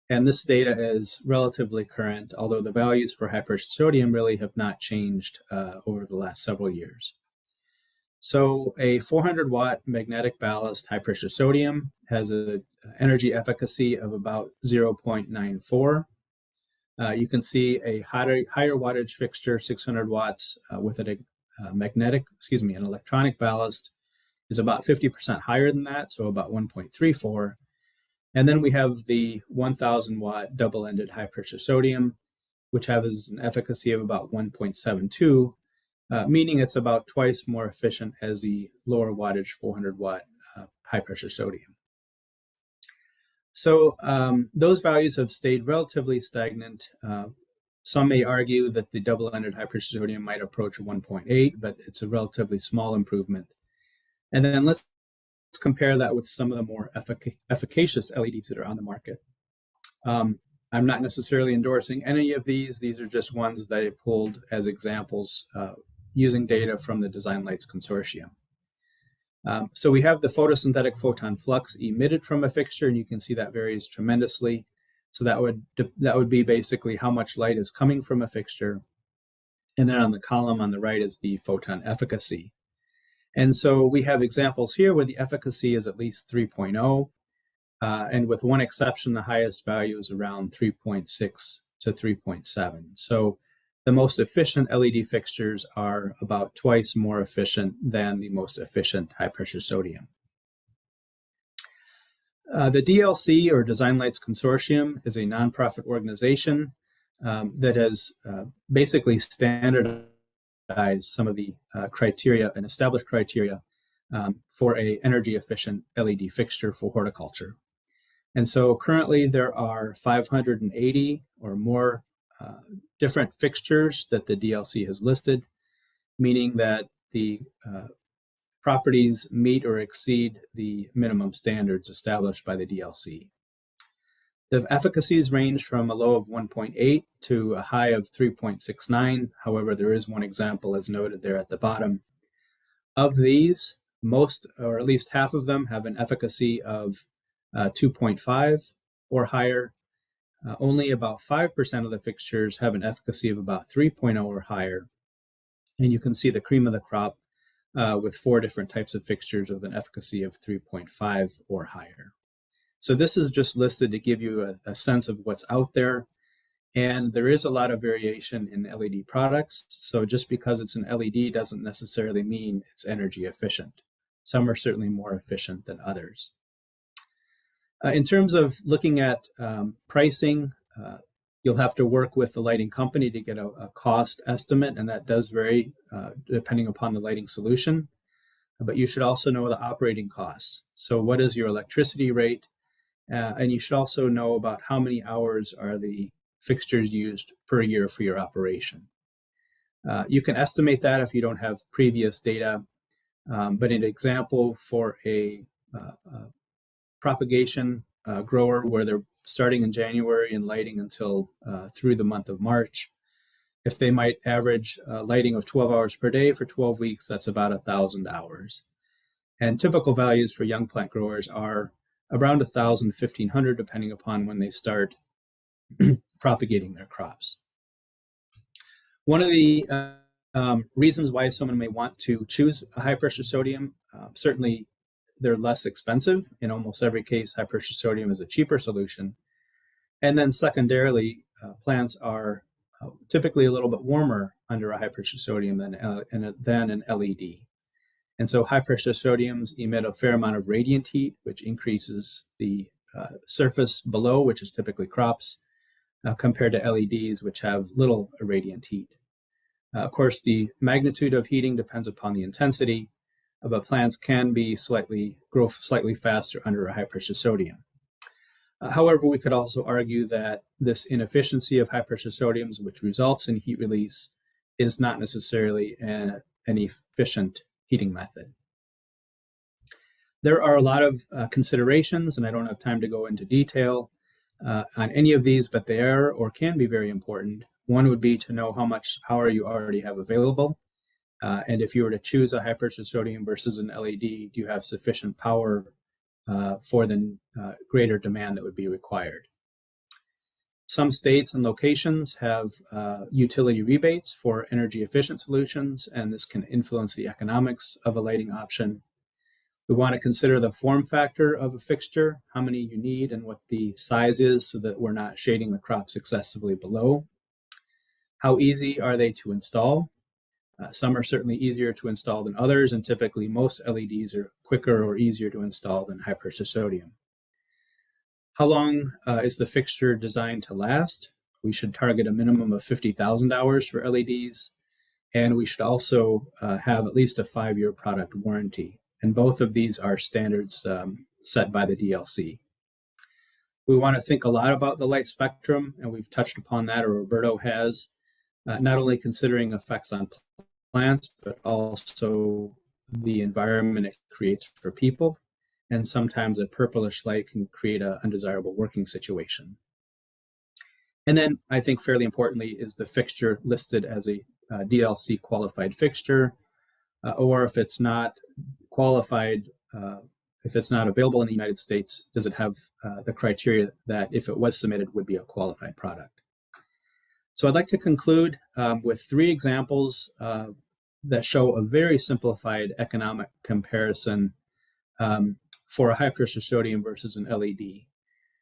And this data is relatively current, although the values for high pressure sodium really have not changed over the last several years. So a 400 watt magnetic ballast high pressure sodium has an energy efficacy of about 0.94. You can see a higher wattage fixture, 600 watts, with an electronic ballast is about 50% higher than that, so about 1.34. And then we have the 1000 watt double-ended high pressure sodium, which has an efficacy of about 1.72, meaning it's about twice more efficient as the lower wattage 400 watt high pressure sodium. So those values have stayed relatively stagnant. Some may argue that the double-ended high pressure sodium might approach 1.8, but it's a relatively small improvement. And then let's compare that with some of the more efficacious LEDs that are on the market. I'm not necessarily endorsing any of these. These are just ones that I pulled as examples using data from the Design Lights Consortium. So we have the photosynthetic photon flux emitted from a fixture, and you can see that varies tremendously. So that would be basically how much light is coming from a fixture. And then on the column on the right is the photon efficacy. And so we have examples here where the efficacy is at least 3.0. And with one exception, the highest value is around 3.6 to 3.7. So the most efficient LED fixtures are about twice more efficient than the most efficient high pressure sodium. The DLC, or Design Lights Consortium, is a nonprofit organization that has basically standardized some of the criteria and established criteria for an energy efficient LED fixture for horticulture. And so currently there are 580 or more different fixtures that the DLC has listed, meaning that the properties meet or exceed the minimum standards established by the DLC. The efficacies range from a low of 1.8 to a high of 3.69. However, there is one example as noted there at the bottom. Of these, most, or at least half of them, have an efficacy of 2.5 or higher. Only about 5% of the fixtures have an efficacy of about 3.0 or higher. And you can see the cream of the crop with 4 different types of fixtures with an efficacy of 3.5 or higher. So this is just listed to give you a sense of what's out there. And there is a lot of variation in LED products. So just because it's an LED doesn't necessarily mean it's energy efficient. Some are certainly more efficient than others. In terms of looking at pricing, you'll have to work with the lighting company to get a cost estimate, and that does vary depending upon the lighting solution. But you should also know the operating costs. So what is your electricity rate? And you should also know about how many hours are the fixtures used per year for your operation. You can estimate that if you don't have previous data, but an example for a propagation grower where they're starting in January and lighting until through the month of March, if they might average lighting of 12 hours per day for 12 weeks, that's about 1,000 hours. And typical values for young plant growers are around 1,000, 1,500, depending upon when they start propagating their crops. One of the reasons why someone may want to choose a high pressure sodium, certainly they're less expensive. In almost every case, high pressure sodium is a cheaper solution. And then secondarily, plants are typically a little bit warmer under a high pressure sodium than an LED. And so high pressure sodiums emit a fair amount of radiant heat, which increases the surface below, which is typically crops, compared to LEDs, which have little radiant heat. Of course, the magnitude of heating depends upon the intensity, but plants can grow slightly faster under a high pressure sodium. However, we could also argue that this inefficiency of high pressure sodiums, which results in heat release, is not necessarily an efficient heating method. There are a lot of considerations, and I don't have time to go into detail on any of these, but they are or can be very important. One would be to know how much power you already have available. And if you were to choose a high pressure sodium versus an LED, do you have sufficient power for the greater demand that would be required? Some states and locations have utility rebates for energy efficient solutions, and this can influence the economics of a lighting option. We want to consider the form factor of a fixture, how many you need and what the size is so that we're not shading the crops excessively below. How easy are they to install? Some are certainly easier to install than others, and typically most LEDs are quicker or easier to install than high pressure sodium. How long is the fixture designed to last? We should target a minimum of 50,000 hours for LEDs, and we should also have at least a 5-year product warranty. And both of these are standards set by the DLC. We want to think a lot about the light spectrum, and we've touched upon that, or Roberto has, not only considering effects on plants, but also the environment it creates for people. And sometimes a purplish light can create an undesirable working situation. And then I think fairly importantly is the fixture listed as a DLC qualified fixture, or if it's not qualified, if it's not available in the United States, does it have the criteria that if it was submitted would be a qualified product? So I'd like to conclude with 3 examples that show a very simplified economic comparison for a high pressure sodium versus an LED.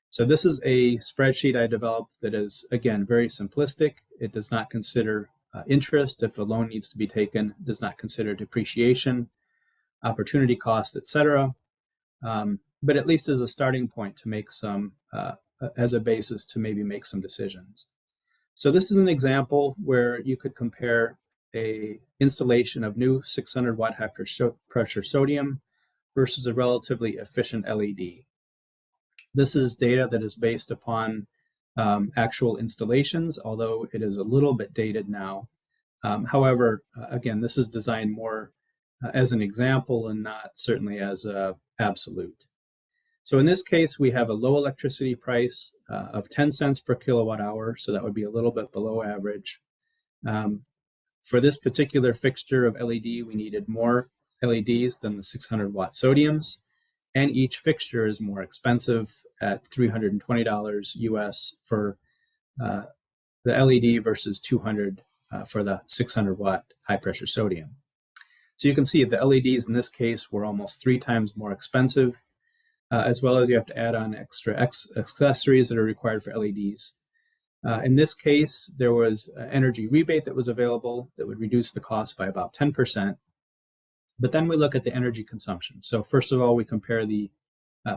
So this is a spreadsheet I developed that is, again, very simplistic. It does not consider interest if a loan needs to be taken, does not consider depreciation, opportunity cost, etc. But at least as a starting point to make some, as a basis to maybe make some decisions. So this is an example where you could compare a installation of new 600 watt high pressure sodium versus a relatively efficient LED. This is data that is based upon actual installations, although it is a little bit dated now. However, again, this is designed more as an example and not certainly as an absolute. So in this case, we have a low electricity price of 10 cents per kilowatt hour, so that would be a little bit below average. For this particular fixture of LED, we needed more LEDs than the 600 watt sodiums, and each fixture is more expensive at $320 US for the LED versus $200 for the 600 watt high pressure sodium. So you can see the LEDs in this case were almost 3 times more expensive, as well as you have to add on extra accessories that are required for LEDs. In this case, there was an energy rebate that was available that would reduce the cost by about 10%. But then we look at the energy consumption. So first of all, we compare the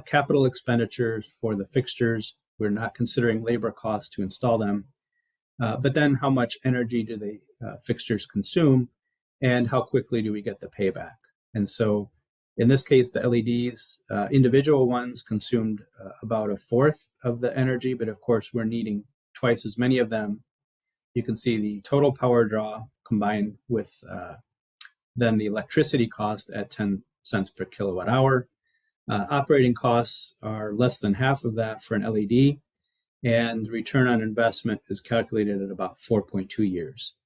capital expenditures for the fixtures. We're not considering labor costs to install them. But then how much energy do the fixtures consume, and how quickly do we get the payback? And so in this case, the LEDs, individual ones consumed about a fourth of the energy, but of course we're needing twice as many of them. You can see the total power draw combined with then the electricity cost at 10 cents per kilowatt hour. Operating costs are less than half of that for an LED, and return on investment is calculated at about 4.2 years,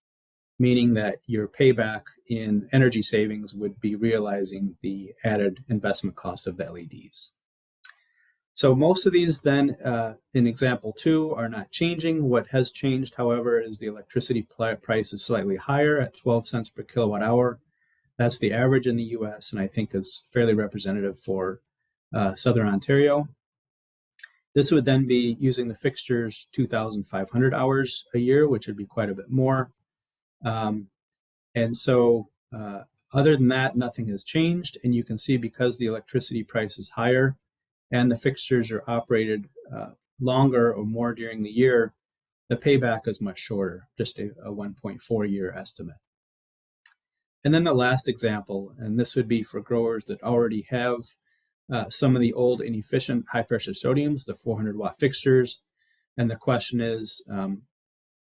meaning that your payback in energy savings would be realizing the added investment cost of the LEDs. So most of these then, in example 2, are not changing. What has changed, however, is the electricity price is slightly higher at 12 cents per kilowatt hour. That's the average in the US, and I think is fairly representative for Southern Ontario. This would then be using the fixtures 2,500 hours a year, which would be quite a bit more. And so other than that, nothing has changed. And you can see because the electricity price is higher and the fixtures are operated longer or more during the year, the payback is much shorter, just a 1.4 year estimate. And then the last example, and this would be for growers that already have some of the old inefficient high pressure sodiums, the 400 watt fixtures. And the question is,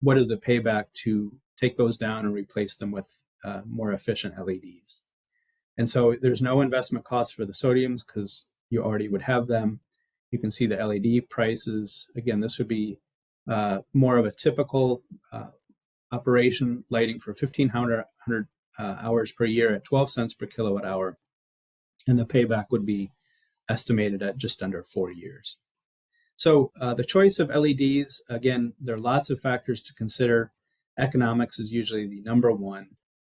what is the payback to take those down and replace them with more efficient LEDs? And so there's no investment cost for the sodiums because you already would have them. You can see the LED prices. Again, this would be more of a typical operation, lighting for 1,500 hours per year at 12 cents per kilowatt hour. And the payback would be estimated at just under 4 years. So the choice of LEDs, again, there are lots of factors to consider. Economics is usually the number one.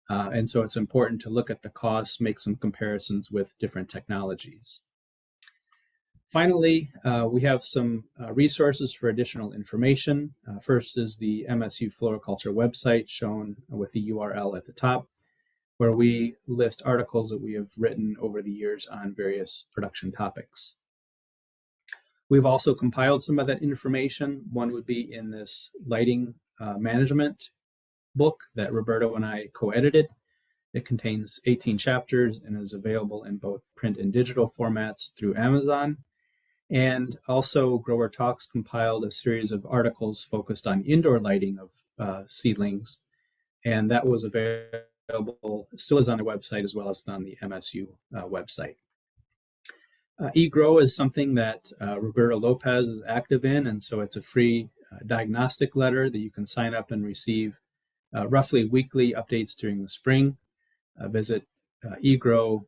And so it's important to look at the costs, make some comparisons with different technologies. Finally, we have some resources for additional information. First is the MSU Floriculture website shown with the URL at the top, where we list articles that we have written over the years on various production topics. We've also compiled some of that information. One would be in this lighting management book that Roberto and I co-edited. It contains 18 chapters and is available in both print and digital formats through Amazon. And also Grower Talks compiled a series of articles focused on indoor lighting of seedlings. And that was available, still is on the website as well as on the MSU website. eGrow is something that Roberto Lopez is active in, and so it's a free diagnostic letter that you can sign up and receive roughly weekly updates during the spring. Visit egrow,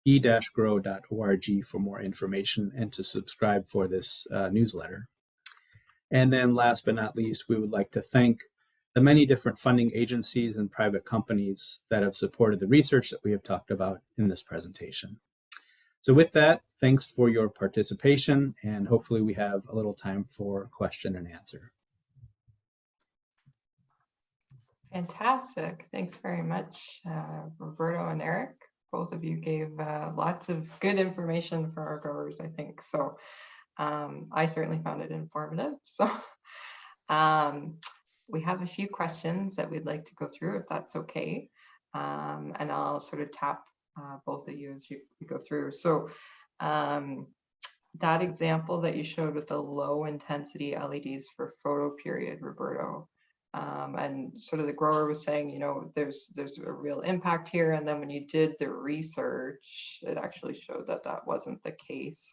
e-grow.org for more information and to subscribe for this newsletter. And then last but not least, we would like to thank the many different funding agencies and private companies that have supported the research that we have talked about in this presentation. So with that, thanks for your participation, and hopefully we have a little time for question and answer. Fantastic. Thanks very much, Roberto and Erik. Both of you gave lots of good information for our growers, I think. So I certainly found it informative. So we have a few questions that we'd like to go through, if that's okay. And I'll sort of tap both of you as you go through. So that example that you showed with the low intensity LEDs for photo period, Roberto, and sort of the grower was saying, you know, there's a real impact here. And then when you did the research, it actually showed that that wasn't the case.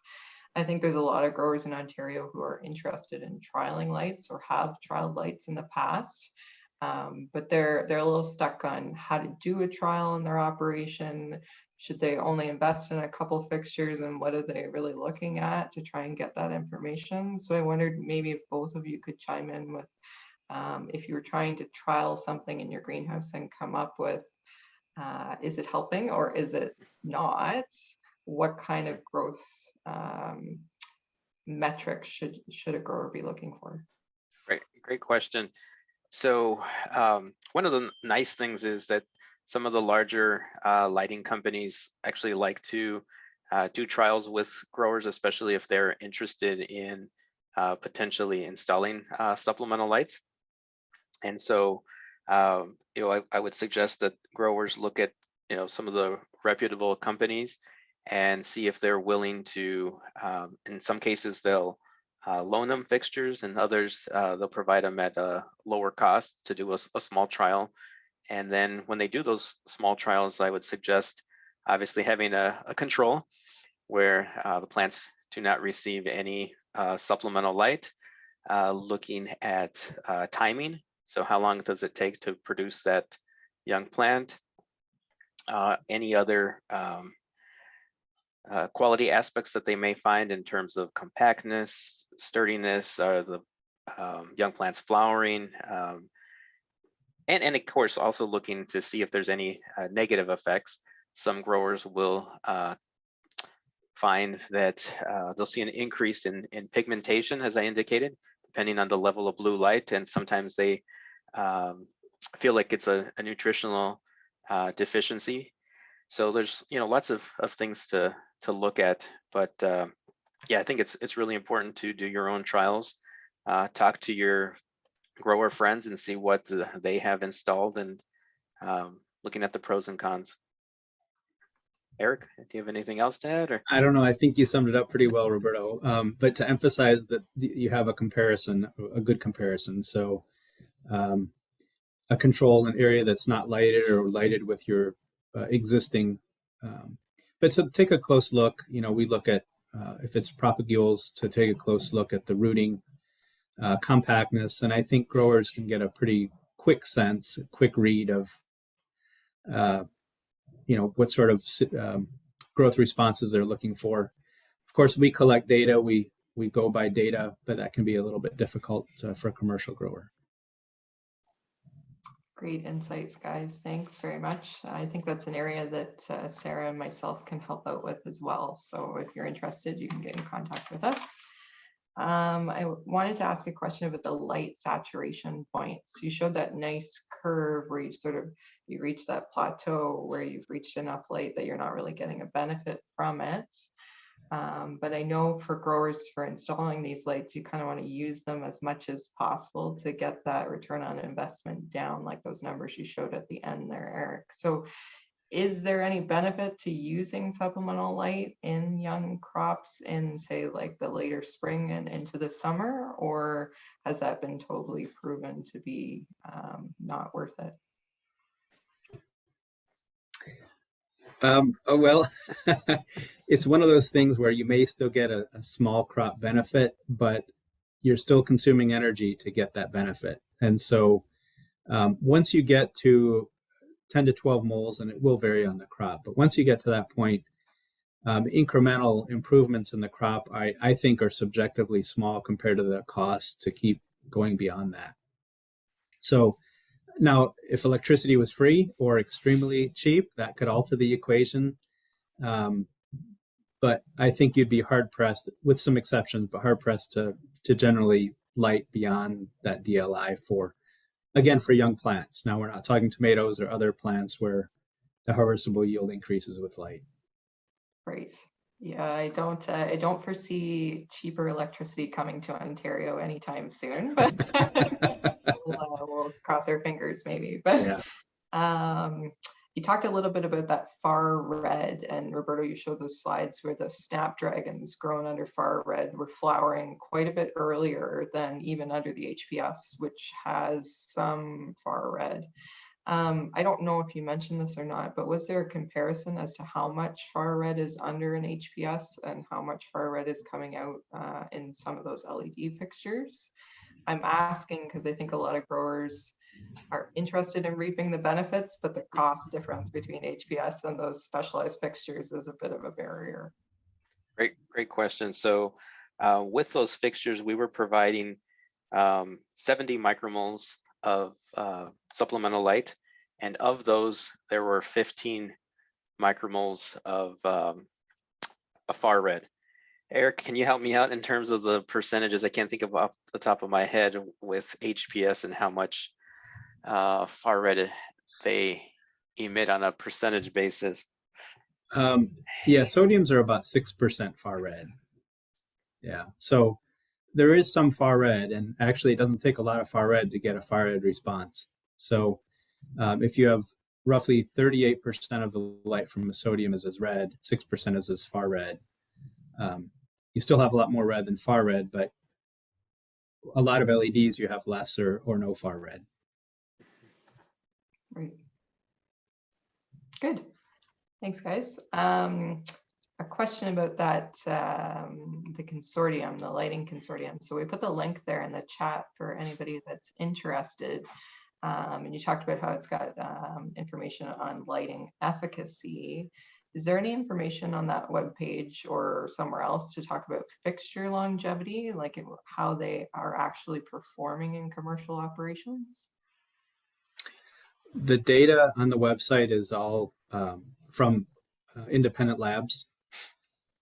I think there's a lot of growers in Ontario who are interested in trialing lights or have trialed lights in the past, but they're a little stuck on how to do a trial in their operation. Should they only invest in a couple fixtures, and what are they really looking at to try and get that information? So I wondered maybe if both of you could chime in with if you were trying to trial something in your greenhouse and come up with, is it helping or is it not? What kind of growth metrics should a grower be looking for? great question. So one of the nice things is that some of the larger lighting companies actually like to do trials with growers, especially if they're interested in potentially installing supplemental lights. And so, I would suggest that growers look at, some of the reputable companies and see if they're willing to, in some cases, they'll loan them fixtures, and others, they'll provide them at a lower cost to do a small trial. And then when they do those small trials, I would suggest obviously having a control where the plants do not receive any supplemental light, looking at timing. So how long does it take to produce that young plant? Any other quality aspects that they may find in terms of compactness, sturdiness, the young plants flowering, and of course also looking to see if there's any negative effects. Some growers will find that they'll see an increase in pigmentation, as I indicated, depending on the level of blue light, and sometimes they feel like it's a nutritional deficiency. So there's lots of things to look at, but yeah, I think it's really important to do your own trials, talk to your grower friends and see what they have installed, and looking at the pros and cons. Erik, do you have anything else to add? Or? I don't know. I think you summed it up pretty well, Roberto. But to emphasize that you have a comparison, a good comparison. So a control, an area that's not lighted or lighted with your existing. But to take a close look, we look at, if it's propagules, to take a close look at the rooting, compactness. And I think growers can get a pretty quick sense, quick read of, what sort of growth responses they're looking for. Of course, we collect data, we go by data, but that can be a little bit difficult for a commercial grower. Great insights, guys. Thanks very much. I think that's an area that Sarah and myself can help out with as well. So if you're interested, you can get in contact with us. I wanted to ask a question about the light saturation points. You showed that nice curve where you reach that plateau where you've reached enough light that you're not really getting a benefit from it. But I know for growers, for installing these lights, you kind of want to use them as much as possible to get that return on investment down, like those numbers you showed at the end there, Erik. So is there any benefit to using supplemental light in young crops in, say, like the later spring and into the summer, or has that been totally proven to be not worth it? Well, it's one of those things where you may still get a small crop benefit, but you're still consuming energy to get that benefit. And so once you get to 10 to 12 moles, and it will vary on the crop, but once you get to that point, incremental improvements in the crop, I think, are subjectively small compared to the cost to keep going beyond that. So now, if electricity was free or extremely cheap, that could alter the equation. But I think you'd be hard-pressed, with some exceptions, but hard-pressed to generally light beyond that DLI for young plants. Now, we're not talking tomatoes or other plants where the harvestable yield increases with light. Right. Yeah, I don't foresee cheaper electricity coming to Ontario anytime soon, but we'll cross our fingers maybe. But yeah. You talked a little bit about that far red, and Roberto, you showed those slides where the snapdragons grown under far red were flowering quite a bit earlier than even under the HPS, which has some far red. I don't know if you mentioned this or not, but was there a comparison as to how much far red is under an HPS and how much far red is coming out in some of those LED fixtures? I'm asking because I think a lot of growers are interested in reaping the benefits, but the cost difference between HPS and those specialized fixtures is a bit of a barrier. Great question. So with those fixtures, we were providing 70 micromoles of supplemental light, and of those, there were 15 micromoles of a far red. Eric, can you help me out in terms of the percentages? I can't think of off the top of my head with HPS and how much far red they emit on a percentage basis. Yeah, sodiums are about 6% far red. Yeah, so there is some far red, and actually it doesn't take a lot of far red to get a far red response. So if you have roughly 38% of the light from a sodium is as red, 6% is as far red. You still have a lot more red than far red, but a lot of LEDs you have less or no far red. Right. Good. Thanks, guys. A question about that, the consortium, the lighting consortium. So we put the link there in the chat for anybody that's interested. And you talked about how it's got information on lighting efficacy. Is there any information on that webpage or somewhere else to talk about fixture longevity, like how they are actually performing in commercial operations? The data on the website is all from independent labs.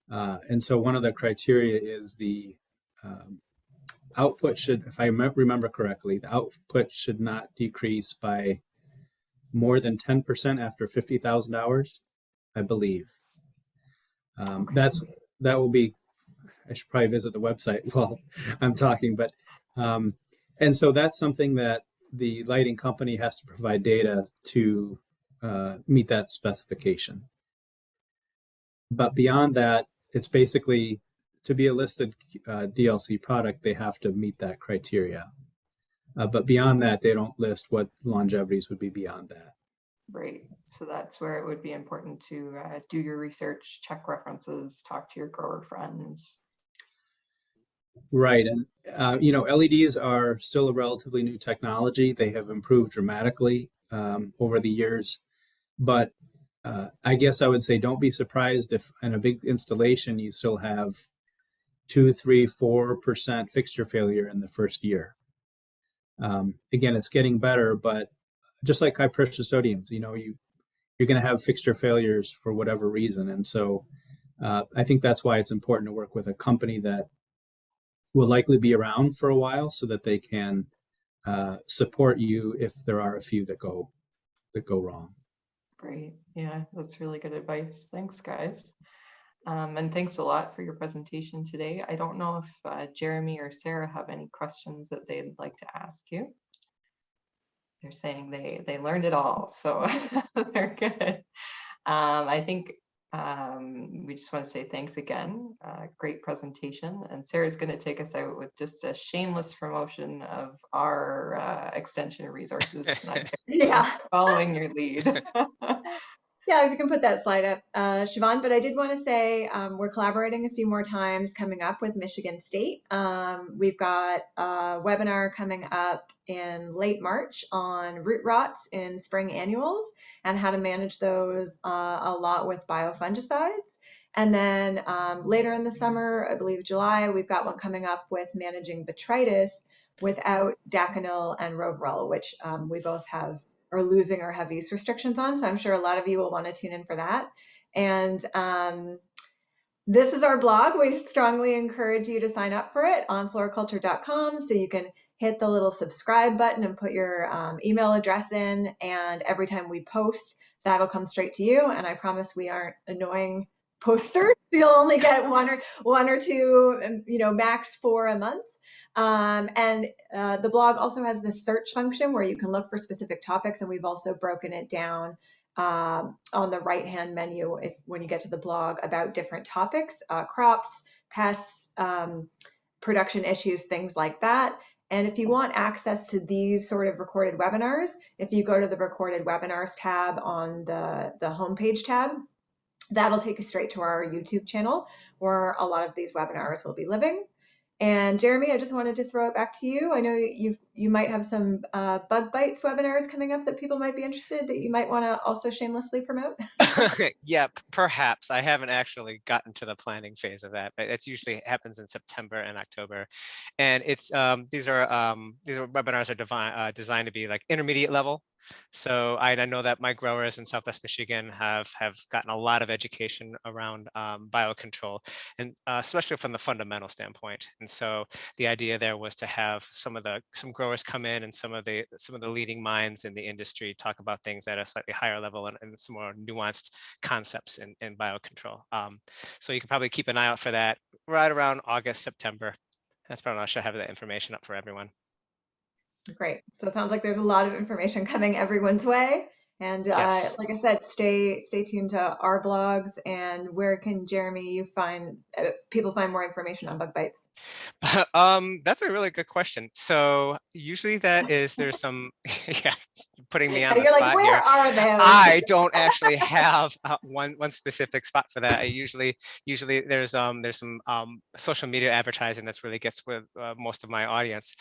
And so one of the criteria is the output should, if I remember correctly, the output should not decrease by more than 10% after 50,000 hours, I believe. Okay. That will be, I should probably visit the website while I'm talking, but, and so that's something that the lighting company has to provide data to meet that specification. But beyond that, it's basically, to be a listed DLC product, they have to meet that criteria. But beyond that, they don't list what longevities would be beyond that. Right. So that's where it would be important to do your research, check references, talk to your grower friends. Right. And, LEDs are still a relatively new technology. They have improved dramatically over the years. But I guess I would say don't be surprised if in a big installation you still have 2, 3, 4% fixture failure in the first year. Again, it's getting better, but just like high pressure sodiums, you're going to have fixture failures for whatever reason. And so I think that's why it's important to work with a company that will likely be around for a while so that they can support you if there are a few that go wrong. Great. Yeah, that's really good advice. Thanks, guys. And thanks a lot for your presentation today. I don't know if Jeremy or Sarah have any questions that they'd like to ask you. They're saying they learned it all, so they're good. I think we just want to say thanks again. Great presentation. And Sarah's going to take us out with just a shameless promotion of our extension resources. Yeah. Following your lead. Yeah, if you can put that slide up, Siobhan. But I did want to say we're collaborating a few more times coming up with Michigan State. We've got a webinar coming up in late March on root rots in spring annuals and how to manage those a lot with biofungicides. And then later in the summer, I believe July, we've got one coming up with managing botrytis without Daconil and Roverol, which we both are losing or have use restrictions on. So I'm sure a lot of you will want to tune in for that. And this is our blog. We strongly encourage you to sign up for it on floriculture.com so you can hit the little subscribe button and put your email address in. And every time we post, that'll come straight to you. And I promise we aren't annoying posters. You'll only get one or two, max 4 a month. And the blog also has this search function where you can look for specific topics, and we've also broken it down on the right-hand menu when you get to the blog about different topics, crops, pests, production issues, things like that. And if you want access to these sort of recorded webinars, if you go to the recorded webinars tab on the homepage tab, that'll take you straight to our YouTube channel where a lot of these webinars will be living. And Jeremy, I just wanted to throw it back to you. I know you might have some bug bites webinars coming up that people might be interested that you might want to also shamelessly promote. Yeah, perhaps. I haven't actually gotten to the planning phase of that, but it usually happens in September and October. And it's these are webinars are designed to be like intermediate level. So I know that my growers in Southwest Michigan have gotten a lot of education around biocontrol, and especially from the fundamental standpoint. And so the idea there was to have some growers come in and some of the leading minds in the industry talk about things at a slightly higher level and some more nuanced concepts in biocontrol. So you can probably keep an eye out for that right around August, September. That's probably I should have that information up for everyone. Great. So it sounds like there's a lot of information coming everyone's way. And Yes. like I said, stay tuned to our blogs. And where can Jeremy find people find more information on bug bites? That's a really good question. So usually there's some, yeah, putting me on the You're like, spot where here. are those? I don't actually have one specific spot for that. I usually there's some social media advertising that's really gets with most of my audience.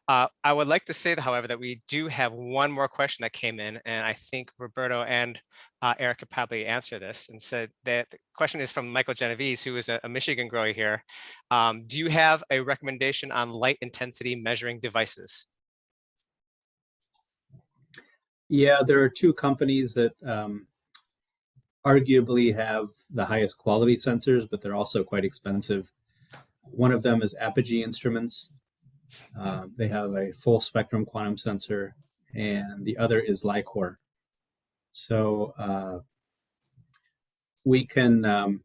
I would like to say, however, that we do have one more question that came in, and I think Roberto and Erik could probably answer this. And said that the question is from Michael Genovese, who is a Michigan grower here. Do you have a recommendation on light intensity measuring devices? Yeah, there are two companies that arguably have the highest quality sensors, but they're also quite expensive. One of them is Apogee Instruments. They have a full spectrum quantum sensor, and the other is Lycor. So we can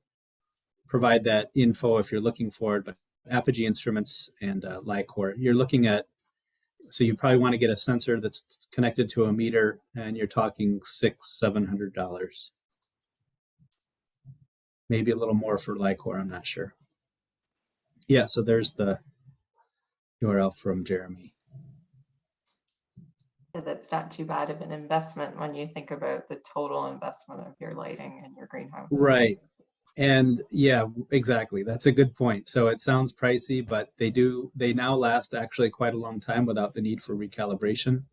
provide that info if you're looking for it, but Apogee Instruments and Lycor, you're looking at, so you probably want to get a sensor that's connected to a meter, and you're talking $600-700. Maybe a little more for Lycor, I'm not sure. Yeah, so there's the URL from Jeremy. That's not too bad of an investment when you think about the total investment of your lighting in your greenhouse. Right. And yeah, exactly. That's a good point. So it sounds pricey, but they now last actually quite a long time without the need for recalibration.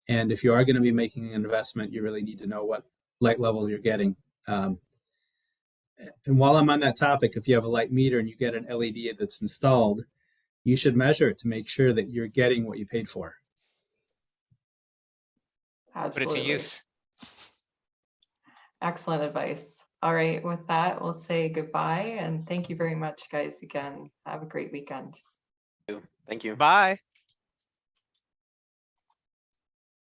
And if you are going to be making an investment, you really need to know what light level you're getting. And while I'm on that topic, if you have a light meter and you get an LED that's installed, you should measure it to make sure that you're getting what you paid for. Absolutely. Put it to use. Excellent advice. All right, with that, we'll say goodbye and thank you very much, guys, again. Have a great weekend. Thank you. Bye.